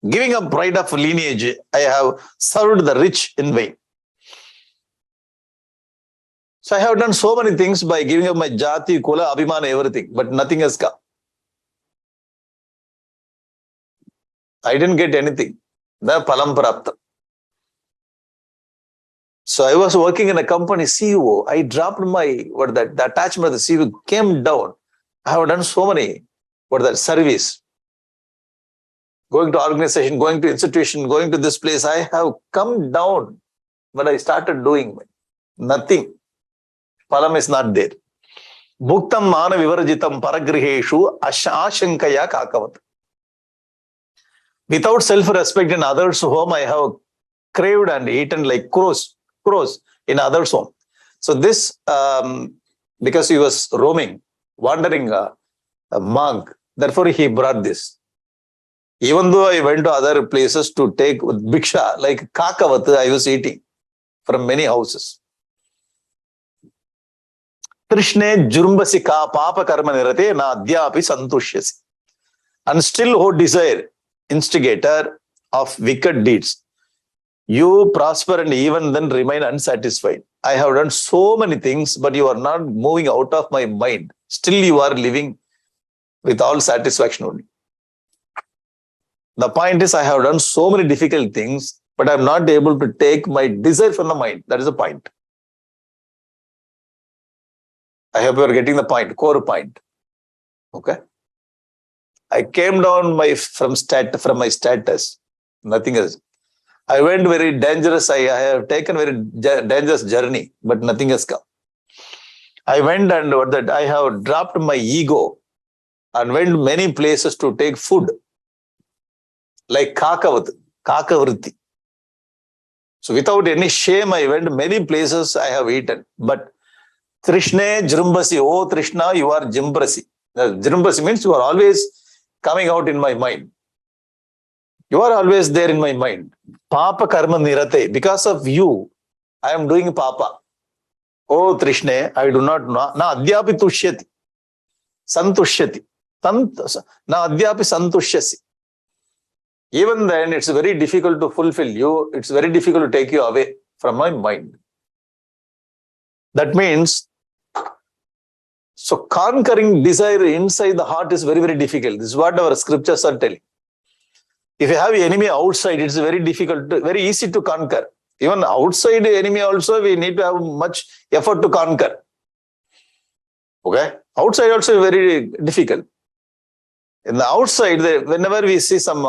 Giving up pride of lineage, I have served the rich in vain. So I have done so many things by giving up my jati, kula, abhimana, everything, but nothing has come. I didn't get anything. The palam praptah. So I was working in a company CEO. I dropped my, the attachment of the CEO came down. I have done so many, service. Going to organization, going to institution, going to this place. I have come down when I started doing nothing. Palam is not there. Bhuktam mana vivarajitam paragriheshu ashankaya kakavat. Without self-respect in others' home, I have craved and eaten like crows in others' home. So this, because he was roaming, wandering a monk, therefore he brought this. Even though I went to other places to take bhiksha, like kakavat, I was eating from many houses. Trsne jurumbasi ka papa karma nirate na adyapi santushyasi. And still, O desire, instigator of wicked deeds, you prosper and even then remain unsatisfied. I have done so many things, but you are not moving out of my mind. Still, you are living with all satisfaction only. The point is, I have done so many difficult things, but I am not able to take my desire from the mind. That is the point. I hope you are getting the point, core point. Okay. I came down from my status. Nothing else. I went very dangerous. I have taken very dangerous journey, but nothing has come. I went and I have dropped my ego and went many places to take food. Like kakavritti. So without any shame, I went many places I have eaten. But trsne jirumbasi, oh Trishna, you are jimbrasi. Jirumbasi means you are always coming out in my mind. You are always there in my mind. Papa karma nirate. Because of you, I am doing papa. Oh Trishne, I do not know. Na adyapi tushyati. Santushyati. Na adyapi santushyasi. Even then, it's very difficult to fulfill you. It's very difficult to take you away from my mind. That means, so conquering desire inside the heart is very, very difficult. This is what our scriptures are telling. If you have an enemy outside, it's very difficult, very easy to conquer. Even outside enemy also, we need to have much effort to conquer. Okay? Outside also very difficult. In the outside, whenever we see some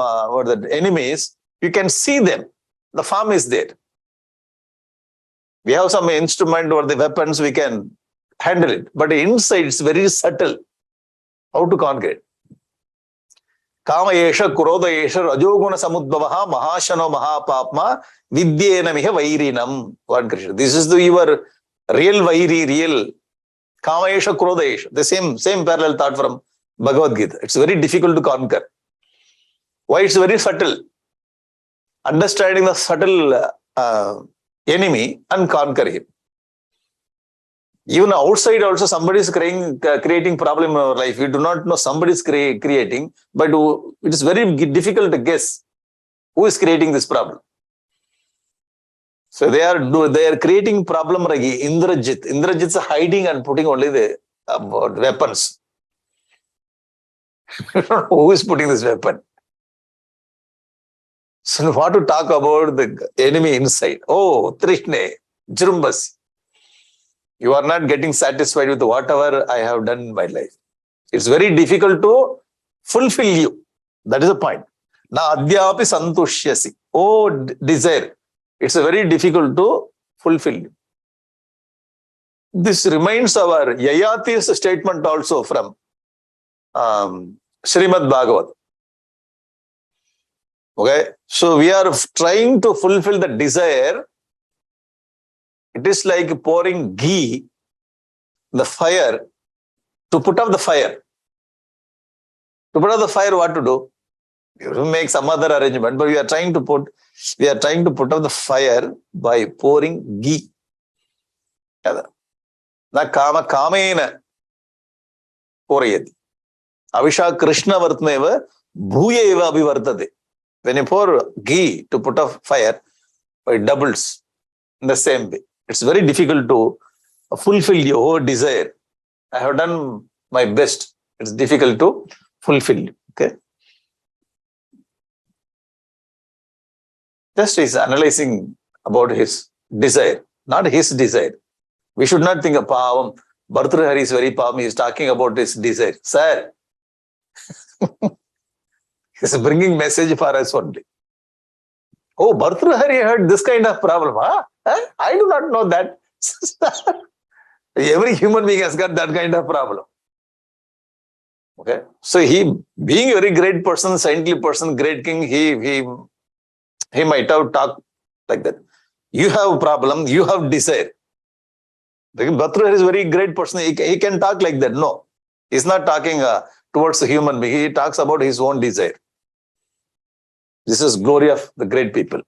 enemies, you can see them. The farm is there. We have some instrument or the weapons, we can handle it. But inside, it's very subtle. How to conquer it? Kama esha, kuroda esha, rajoguna samudbhavaha, mahashano mahapapma, vidyena miha vairinam. Lord Krishna. This is your real vairi, real Kama esha, kuroda esha. The same parallel thought from Bhagavad Gita. It's very difficult to conquer. Why? It's very subtle. Understanding the subtle enemy and conquer him. Even outside also somebody is creating problem in our life. We do not know somebody is creating, but it is very difficult to guess who is creating this problem. So they are creating problem like Indrajit. Indrajit is hiding and putting only the weapons. Who is putting this weapon? So what to talk about the enemy inside? Oh, trsne, Jirumbas. You are not getting satisfied with whatever I have done in my life. It's very difficult to fulfill you. That is the point. Na adhyapi santushyasi. Oh, desire. It's very difficult to fulfill you. This reminds our Yayati's statement also from Srimad Bhagavad. Okay. So we are trying to fulfill the desire. It is like pouring ghee in the fire to put out the fire. To put out the fire, what to do? You make some other arrangement, but we are trying to put out the fire by pouring ghee. Na kama kamena porayati. Avisha Krishna vartneva bhuya eva abhivartate. When you pour ghee to put out fire, it doubles in the same way. It's very difficult to fulfill your desire. I have done my best. It's difficult to fulfill you. Okay. Just is analyzing about his desire, not his desire. We should not think of Pavam. Bhartrihari is very Pavam. He is talking about his desire. Sir, he's bringing message for us only. Oh, Bhartrihari had this kind of problem. Huh? I do not know that. Every human being has got that kind of problem. Okay. So he, being a very great person, saintly person, great king, he might have talked like that. You have a problem, you have desire. Bhartrihari is a very great person. He can talk like that. No. He's not talking towards the human being. He talks about his own desire. This is glory of the great people.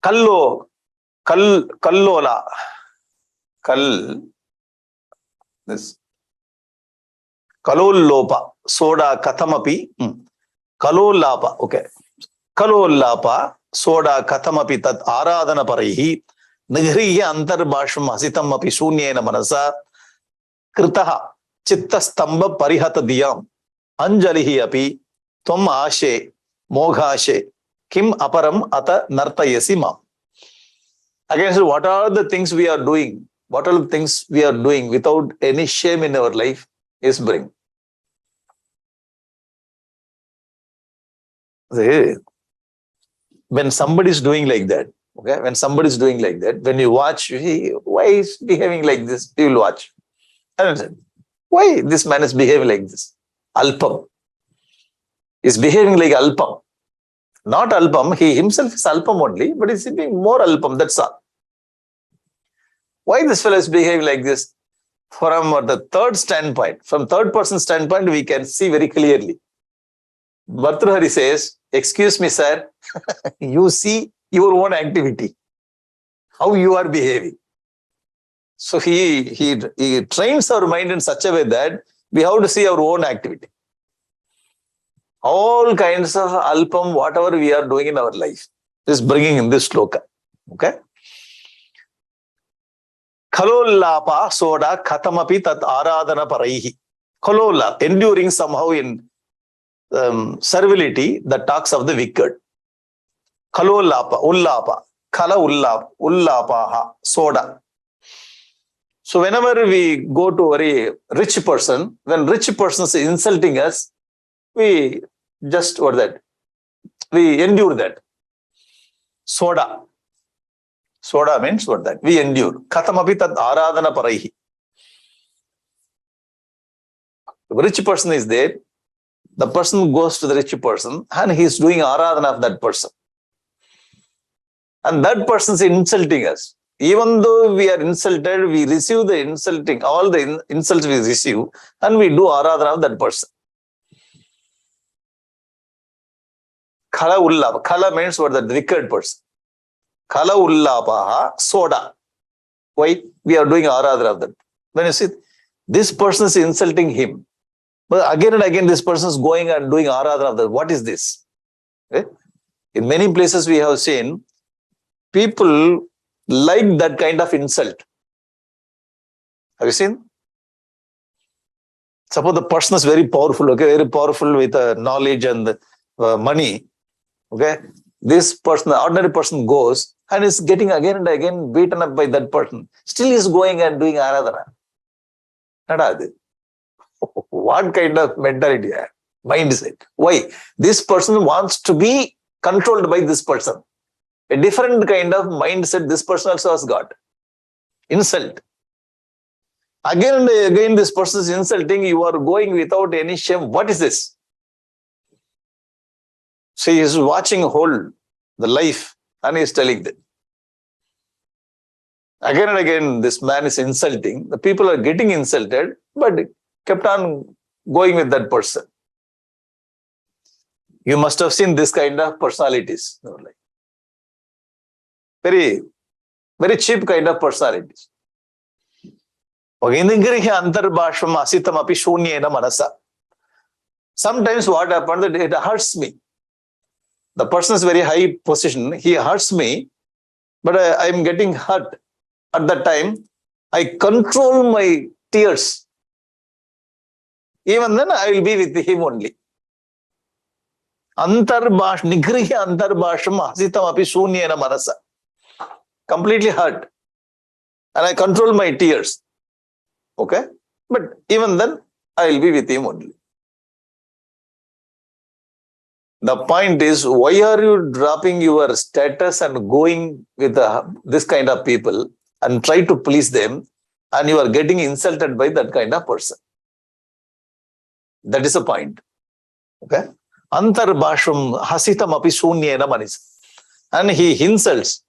Kallola. This. Kalollopa. Soda kathamapi. Kalollapa. Okay. Kalollapa. Soda kathamapi tat aradhanaparaihi. Nigriya antarbhasham hasitam api shunyena manasa. Kritaha. Chittastamba parihata diyam. Anjalihi api. Tvam ashe. Moghashe. Kim aparam ata nartayasi mam. Again, so what are the things we are doing? What are the things we are doing without any shame in our life is bring. When somebody is doing like that, okay, when you watch, you see, why is behaving like this? You will watch. Why this man is behaving like this? Alpam. Is behaving like Alpam. Not Alpam, he himself is Alpam only, but he's being more Alpam, that's all. Why this fellow is behaving like this? From the third standpoint, from third person standpoint, we can see very clearly. Bhartrihari says, excuse me, sir, you see your own activity, how you are behaving. So he trains our mind in such a way that we have to see our own activity. All kinds of alpam, whatever we are doing in our life, is bringing in this sloka. Okay? Kalollapa soda kathamapi tat aradhana paraihi. Kalolla, enduring somehow in servility that talks of the wicked. Kalollapa, ullapa, kala ullapaha, soda. So whenever we go to a very rich person, when rich person is insulting us, we just we endure that. Soda. Soda means what that? We endure. Kathamapi tat aradhana paraihi. rich person is there, the person goes to the rich person and he is doing aradhana of that person. And that person is insulting us. Even though we are insulted, we receive the insulting, all the insults we receive, and we do aradhana of that person. Khala ullapa. Khala means what? The wicked person. Khala ullapaha soda. Why? We are doing aradhana of that. When you see, this person is insulting him. But again and again, this person is going and doing aradhana of that. What is this? Okay? In many places we have seen, people like that kind of insult. Have you seen? Suppose the person is very powerful, okay, very powerful with knowledge and money. Okay, this person, the ordinary person goes and is getting again and again beaten up by that person. Still is going and doing aradhana. What kind of mentality, mindset? Why? This person wants to be controlled by this person. A different kind of mindset this person also has got. Insult. Again and again this person is insulting, you are going without any shame. What is this? So he is watching whole the life and he is telling that. Again and again this man is insulting. The people are getting insulted, but kept on going with that person. You must have seen this kind of personalities. Very, very cheap kind of personalities. Sometimes what happens, that it hurts me. The person is very high position, he hurts me, but I am getting hurt. At that time, I control my tears. Even then, I will be with him only. Nigrihya antarbhasham hasitam api shunyena manasa. Completely hurt. And I control my tears. Okay? But even then, I will be with him only. The point is, why are you dropping your status and going with this kind of people and try to please them, and you are getting insulted by that kind of person? That is the point. Okay? Antarbhasham hasitam api shunyena manasa. And he insults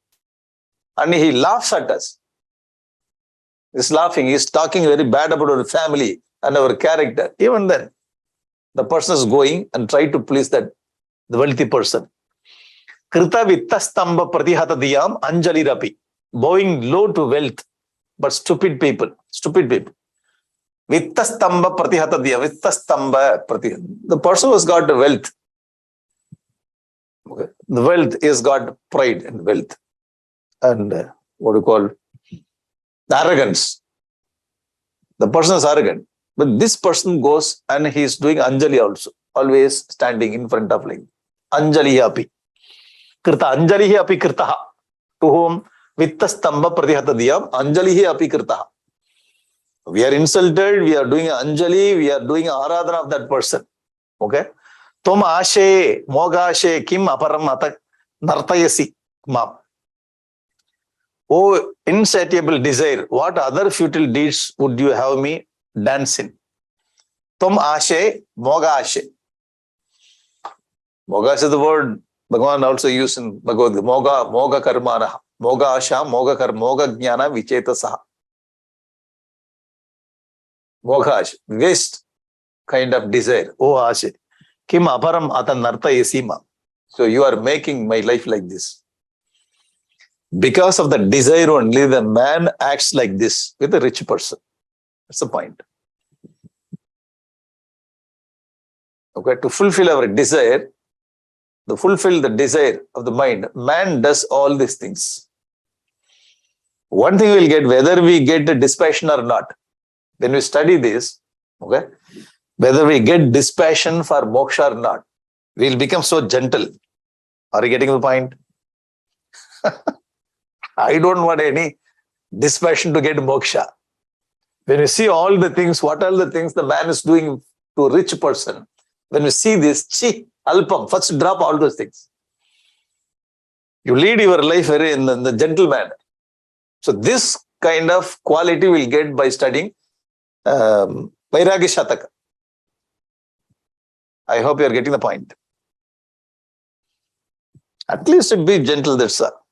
and he laughs at us. He's laughing, he's talking very bad about our family and our character. Even then, the person is going and try to please the wealthy person. Krita vittastamba pratihatadiyam anjalirapi. Bowing low to wealth, but stupid people. Vittastamba pratihatadiyam. Vittastamba pratihat. The person who's got the wealth. Okay. The wealth is got pride and wealth. And what do you call the arrogance. The person is arrogant. But this person goes and he is doing anjali also. Always standing in front of like anjali api. Krita anjali api kritaha. To whom? Vittastamba pratihatadiyam anjali api kritaha. We are insulted, we are doing anjali, we are doing aradhana of that person. Okay? Tom ashe, moga ashe, kim aparam nartayasi mam. Oh, insatiable desire, what other futile deeds would you have me dance in? Tom ashe, moga ashe. Moga is the word Bhagavan also used in Bhagavad Gita. Moga karmana. Moga asha, moga jnana vichetasaha. Moga ashe, waste kind of desire. Oh ashe. Kim aparam atan nartayasi mam. So you are making my life like this. Because of the desire only, the man acts like this with a rich person. That's the point. Okay, to fulfill our desire, to fulfill the desire of the mind, man does all these things. One thing we'll get, whether we get the dispassion or not, when we study this, okay, whether we get dispassion for moksha or not, we'll become so gentle. Are you getting the point? I don't want any dispassion to get moksha. When you see all the things, what are the things the man is doing to a rich person, when you see this, alpam, first drop all those things. You lead your life very in the gentle manner. So this kind of quality we'll get by studying Vairagya Shatakam. I hope you are getting the point. At least be gentle, that's all.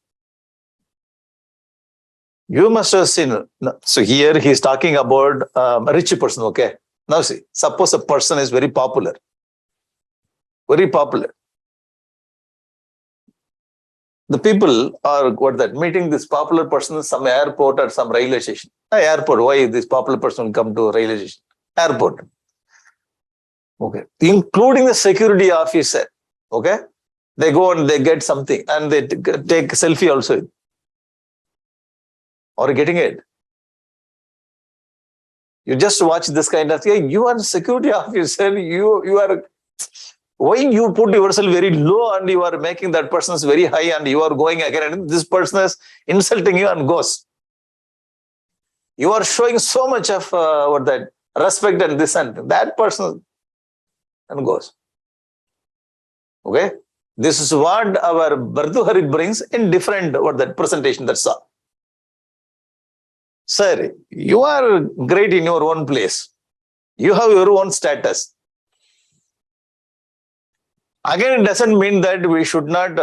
You must have seen. No. So here he is talking about a rich person, okay? Now see, suppose a person is very popular. Very popular. The people are meeting this popular person in some airport or some railway station. Airport, why this popular person will come to railway station? Airport. Okay. Including the security officer. Okay. They go and they get something and they take selfie also. Or getting it. You just watch this kind of thing. You are a security officer. You are. Why you put yourself very low and you are making that person very high and you are going again and this person is insulting you and goes. You are showing so much of respect and this and that person and goes. Okay. This is what our Bharduhari brings in different presentation. That's all. Sir, you are great in your own place. You have your own status. Again, it doesn't mean that we should not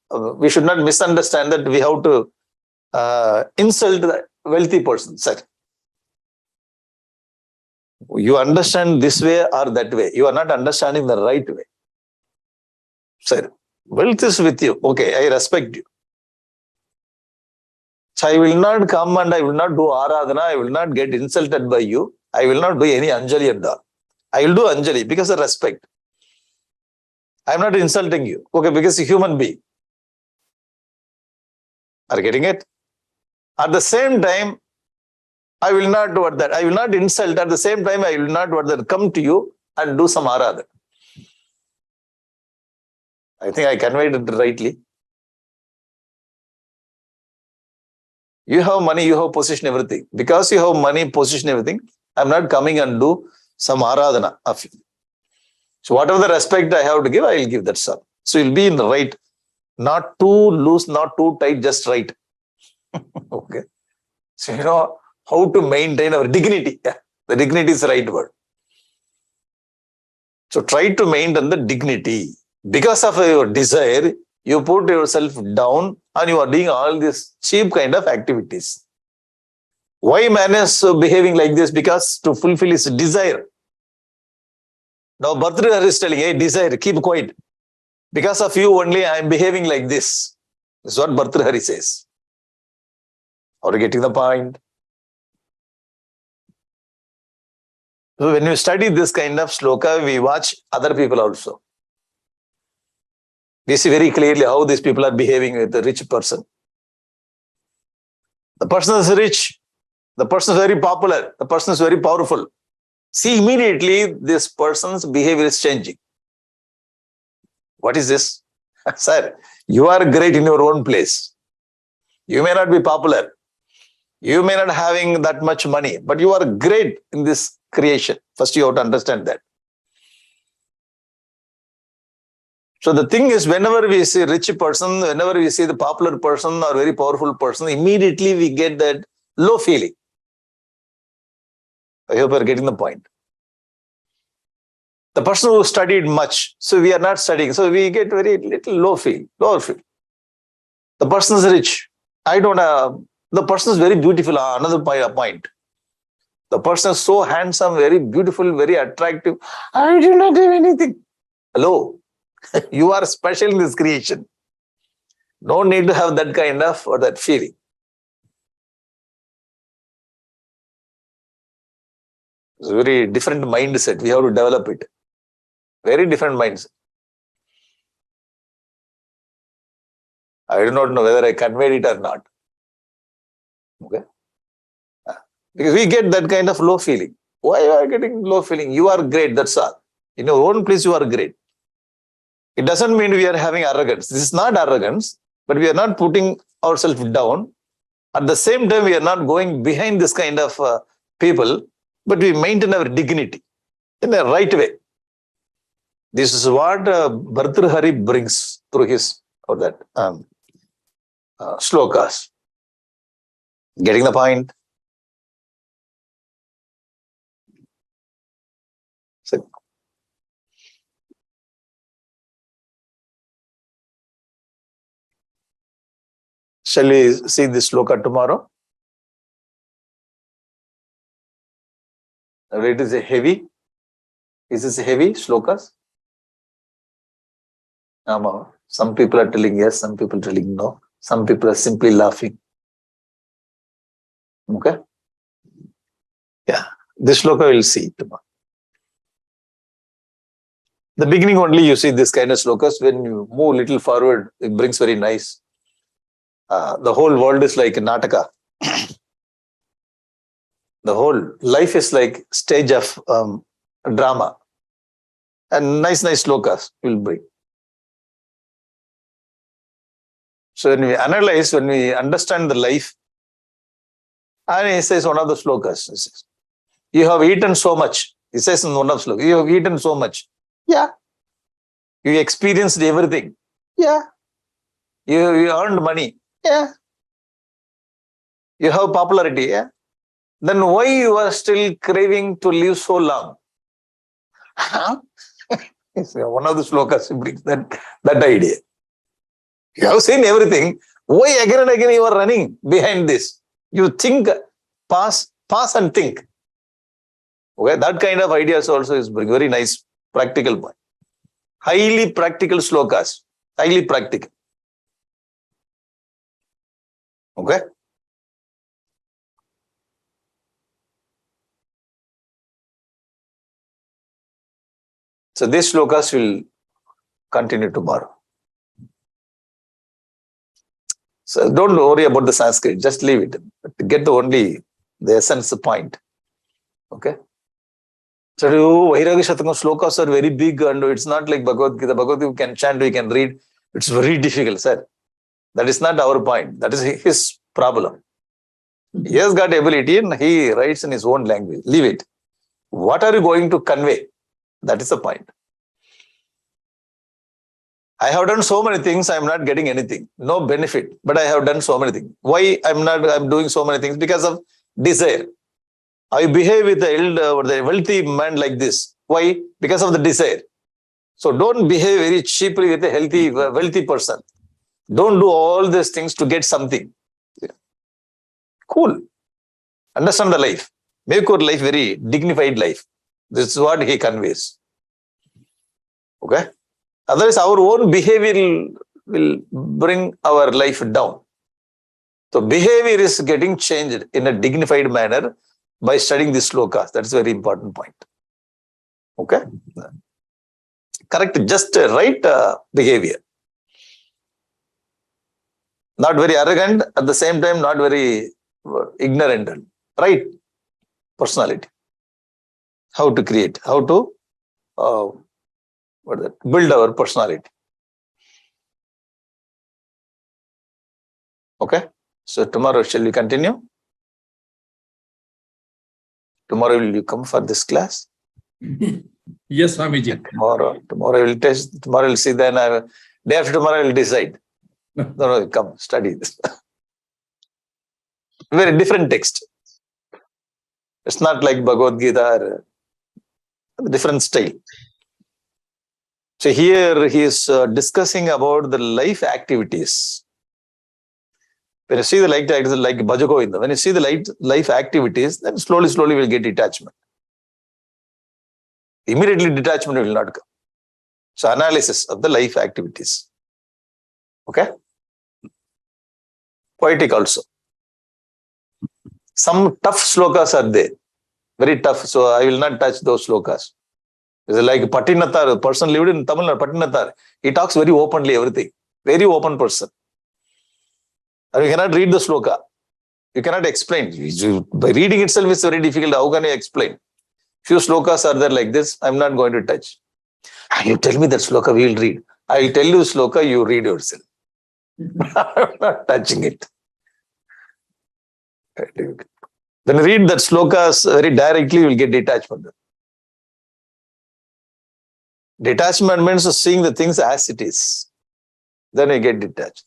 misunderstand that we have to insult the wealthy person. Sir, you understand this way or that way. You are not understanding the right way. Sir, wealth is with you. Okay, I respect you. So I will not come and I will not do aradhana. I will not get insulted by you. I will not do any anjali at all. I will do anjali because of respect. I am not insulting you. Okay, because a human being. Are you getting it? At the same time, I will not do that. I will not insult. At the same time, I will not come to you and do some aradhana. I think I conveyed it rightly. You have money, you have position, everything. Because you have money, position, everything, I'm not coming and do some aradhana of you. So whatever the respect I have to give, I will give that, sir. So you'll be in the right. Not too loose, not too tight, just right. Okay. So you know how to maintain our dignity. Yeah. The dignity is the right word. So try to maintain the dignity. Because of your desire, you put yourself down and you are doing all these cheap kind of activities. Why man is behaving like this? Because to fulfill his desire. Now Bhartrihari is telling, hey, desire, keep quiet. Because of you only I am behaving like this. This is what Bhartrihari says. Are you getting the point? So when we study this kind of sloka, we watch other people also. We see very clearly how these people are behaving with the rich person. The person is rich. The person is very popular. The person is very powerful. See, immediately this person's behavior is changing. What is this? Sir, you are great in your own place. You may not be popular. You may not having that much money, but you are great in this creation. First, you have to understand that. So the thing is, whenever we see a rich person, whenever we see the popular person or very powerful person, immediately we get that low feeling. I hope you are getting the point. The person who studied much, so we are not studying, so we get very little lower feel. The person is rich. The person is very beautiful. Another point. The person is so handsome, very beautiful, very attractive. I do not have anything. Hello. You are special in this creation. No need to have that kind of or that feeling. It's a very different mindset. We have to develop it. Very different mindset. I do not know whether I conveyed it or not. Okay. Because we get that kind of low feeling. Why are you getting low feeling? You are great, that's all. In your own place, you are great. It doesn't mean we are having arrogance. This is not arrogance, but we are not putting ourselves down. At the same time, we are not going behind this kind of people, but we maintain our dignity in the right way. This is what Bhartrihari brings through his slokas. Getting the point? So, Shall we see this sloka tomorrow? It is a heavy. Is this heavy slokas? Some people are telling yes, some people are telling no. Some people are simply laughing. Okay? Yeah. This sloka we'll see tomorrow. The beginning only you see this kind of slokas. When you move a little forward, it brings very nice. The whole world is like a nataka. The whole life is like stage of drama. And nice slokas will bring. So when we analyze, when we understand the life, and he says one of the slokas, he says, you have eaten so much. He says in one of the slokas, you have eaten so much. Yeah. You experienced everything. Yeah. You earned money. Yeah. You have popularity. Yeah. Then why you are still craving to live so long? One of the slokas brings that idea. You have seen everything. Why again and again you are running behind this? You think, pass and think. Okay, that kind of ideas also is very nice, practical point. Highly practical slokas. Highly practical. Okay. So these slokas will continue tomorrow. So don't worry about the Sanskrit, just leave it. Get the essence, the point. Okay. So Vairagya Shatakam slokas are very big and it's not like Bhagavad Gita. Bhagavad Gita we can chant, we can read. It's very difficult, sir. That is not our point. That is his problem. He has got ability and he writes in his own language. Leave it. What are you going to convey? That is the point. I have done so many things, I am not getting anything. No benefit, but I have done so many things. Why I'm doing so many things? Because of desire. I behave with the wealthy man like this. Why? Because of the desire. So don't behave very cheaply with a wealthy person. Don't do all these things to get something. Yeah. Cool. Understand the life. Make your life very dignified life. This is what he conveys. Okay? Otherwise, our own behavior will bring our life down. So behavior is getting changed in a dignified manner by studying this slokas. That's a very important point. Okay? Correct, just right behavior. Not very arrogant, at the same time not very ignorant. Right personality. How to create, how to build our personality. Okay? So tomorrow shall we continue? Tomorrow will you come for this class? Yes, Swamiji. Tomorrow we'll test. Tomorrow we'll see. Then day after tomorrow we'll decide. No, come study this. Very different text. It's not like Bhagavad Gita or different style. So here he is discussing about the life activities. When you see the life activities like Bhajagovinda, when you see the life activities, then slowly we'll get detachment. Immediately detachment will not come. So analysis of the life activities. Okay? Poetic also. Some tough slokas are there. Very tough. So I will not touch those slokas. It's like Patirnrpatayo, a person lived in Tamil Nadu, Patirnrpatayo. He talks very openly everything. Very open person. And you cannot read the sloka. You cannot explain. By reading itself is very difficult. How can you explain? Few slokas are there like this. I'm not going to touch. You tell me that sloka, we will read. I will tell you sloka, you read yourself. I'm not touching it. Then read that slokas very directly, you will get detachment. Detachment means seeing the things as it is. Then you get detached.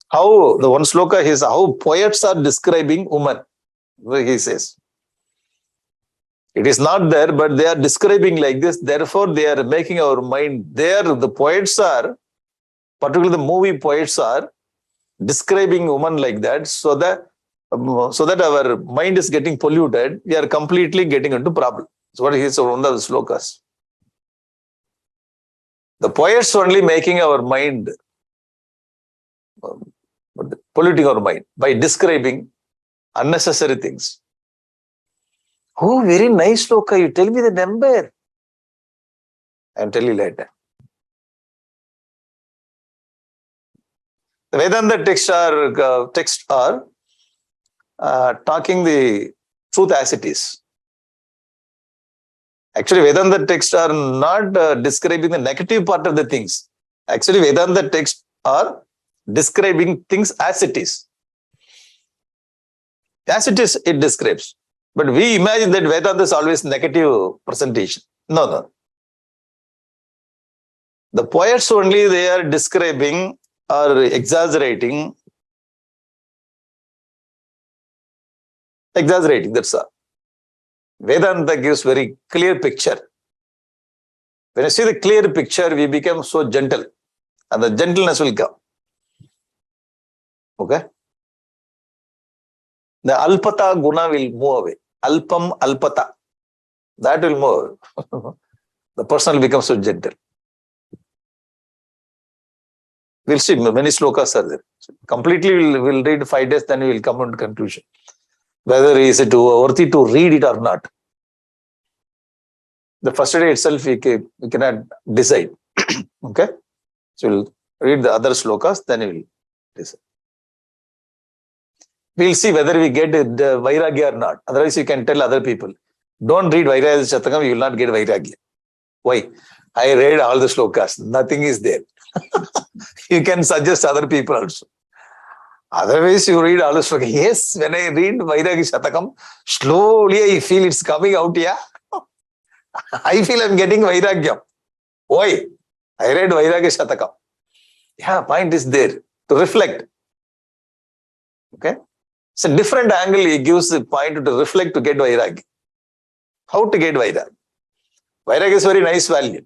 How the one sloka is how poets are describing woman. He says. It is not there, but they are describing like this. Therefore, they are making our mind there. The poets are, particularly the movie poets are describing woman like that so that our mind is getting polluted, we are completely getting into problem. That's what he is one of the slokas. The poets only making our mind, polluting our mind by describing unnecessary things. Oh, very nice sloka. You tell me the number. I'll tell you later. The Vedanta texts are talking the truth as it is. Actually, Vedanta texts are not describing the negative part of the things. Actually, Vedanta texts are describing things as it is. As it is, it describes. But we imagine that Vedanta is always negative presentation. No. The poets only, they are describing or exaggerating. That's all. Vedanta gives very clear picture. When you see the clear picture, we become so gentle. And the gentleness will come. Okay? The alpata guna will move away. Alpam alpata. That will move. The person will become so gentle. We'll see many slokas are there. Completely we'll read 5 days, then we will come to conclusion. Whether is it worthy to read it or not. The first day itself we cannot decide. Okay? So we'll read the other slokas, then we will decide. We'll see whether we get the Vairagya or not. Otherwise, you can tell other people, don't read Vairagya Shatakam, you will not get Vairagya. Why? I read all the slokas. Nothing is there. You can suggest other people also. Otherwise, you read all the slokas. Yes, when I read Vairagya Shatakam, slowly I feel it's coming out here. I feel I'm getting Vairagya. Why? I read Vairagya Shatakam. Yeah, point is there to reflect. Okay? It's a different angle. He gives the point to reflect to get Vairagya. How to get Vairagya? Vairagya is very nice value.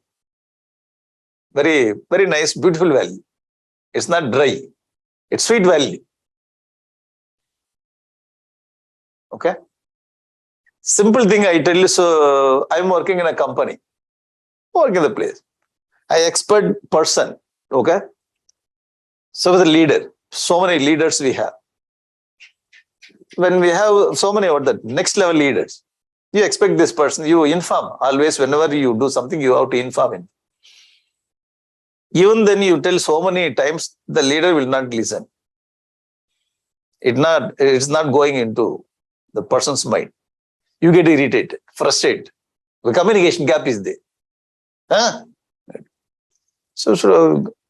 Very, very nice, beautiful value. It's not dry. It's sweet value. Okay? Simple thing I tell you, so I'm working in a company. Work in the place. I expert person. Okay? So the leader. So many leaders we have. When we have so many next level leaders, you expect this person, you inform. Always, whenever you do something, you have to inform him. Even then, you tell so many times, the leader will not listen. It's not going into the person's mind. You get irritated, frustrated. The communication gap is there. Huh? So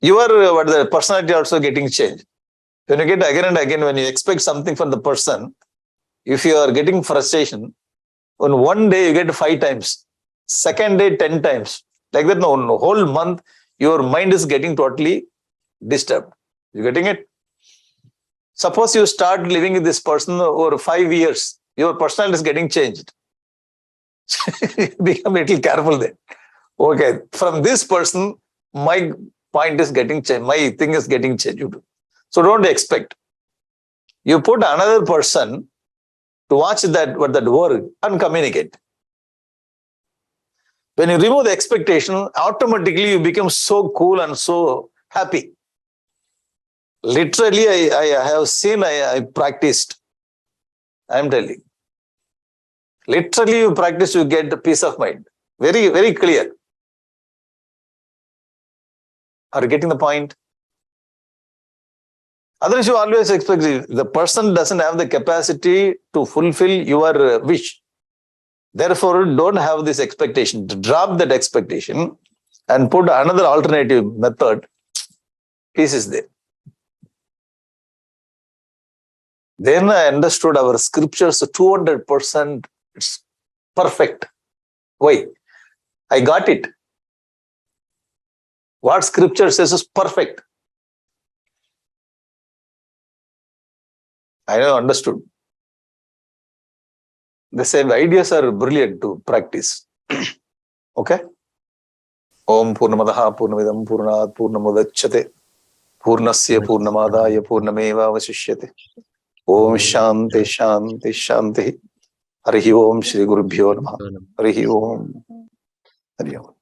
your the personality also getting changed. When you get again and again, when you expect something from the person, if you are getting frustration, on one day you get 5 times, second day 10 times. Like that, no whole month, your mind is getting totally disturbed. You getting it? Suppose you start living with this person over 5 years, your personality is getting changed. Become a little careful then. Okay, from this person, my point is getting changed. My thing is getting changed. So don't expect. You put another person to watch that work and communicate. When you remove the expectation, automatically you become so cool and so happy. Literally, I have seen, I practiced. I am telling. Literally, you practice, you get the peace of mind. Very, very clear. Are you getting the point? Otherwise, you always expect the person doesn't have the capacity to fulfill your wish. Therefore, don't have this expectation. Drop that expectation and put another alternative method. Peace is there. Then I understood our scriptures 200%. It's perfect. Why? I got it. What scripture says is perfect. I have understood. The same ideas are brilliant to practice. Okay? Om Purnamadaha Purnamidam Purnat Purnamudachyate పూర్ణస్య పూర్ణమాదాయ పూర్ణమేవావశిష్యతే. ఓం శాంతి శాంతి శాంతి. హరి ఓం శ్రీ గురుభ్యో నమః. హరి ఓం. హరి ఓం.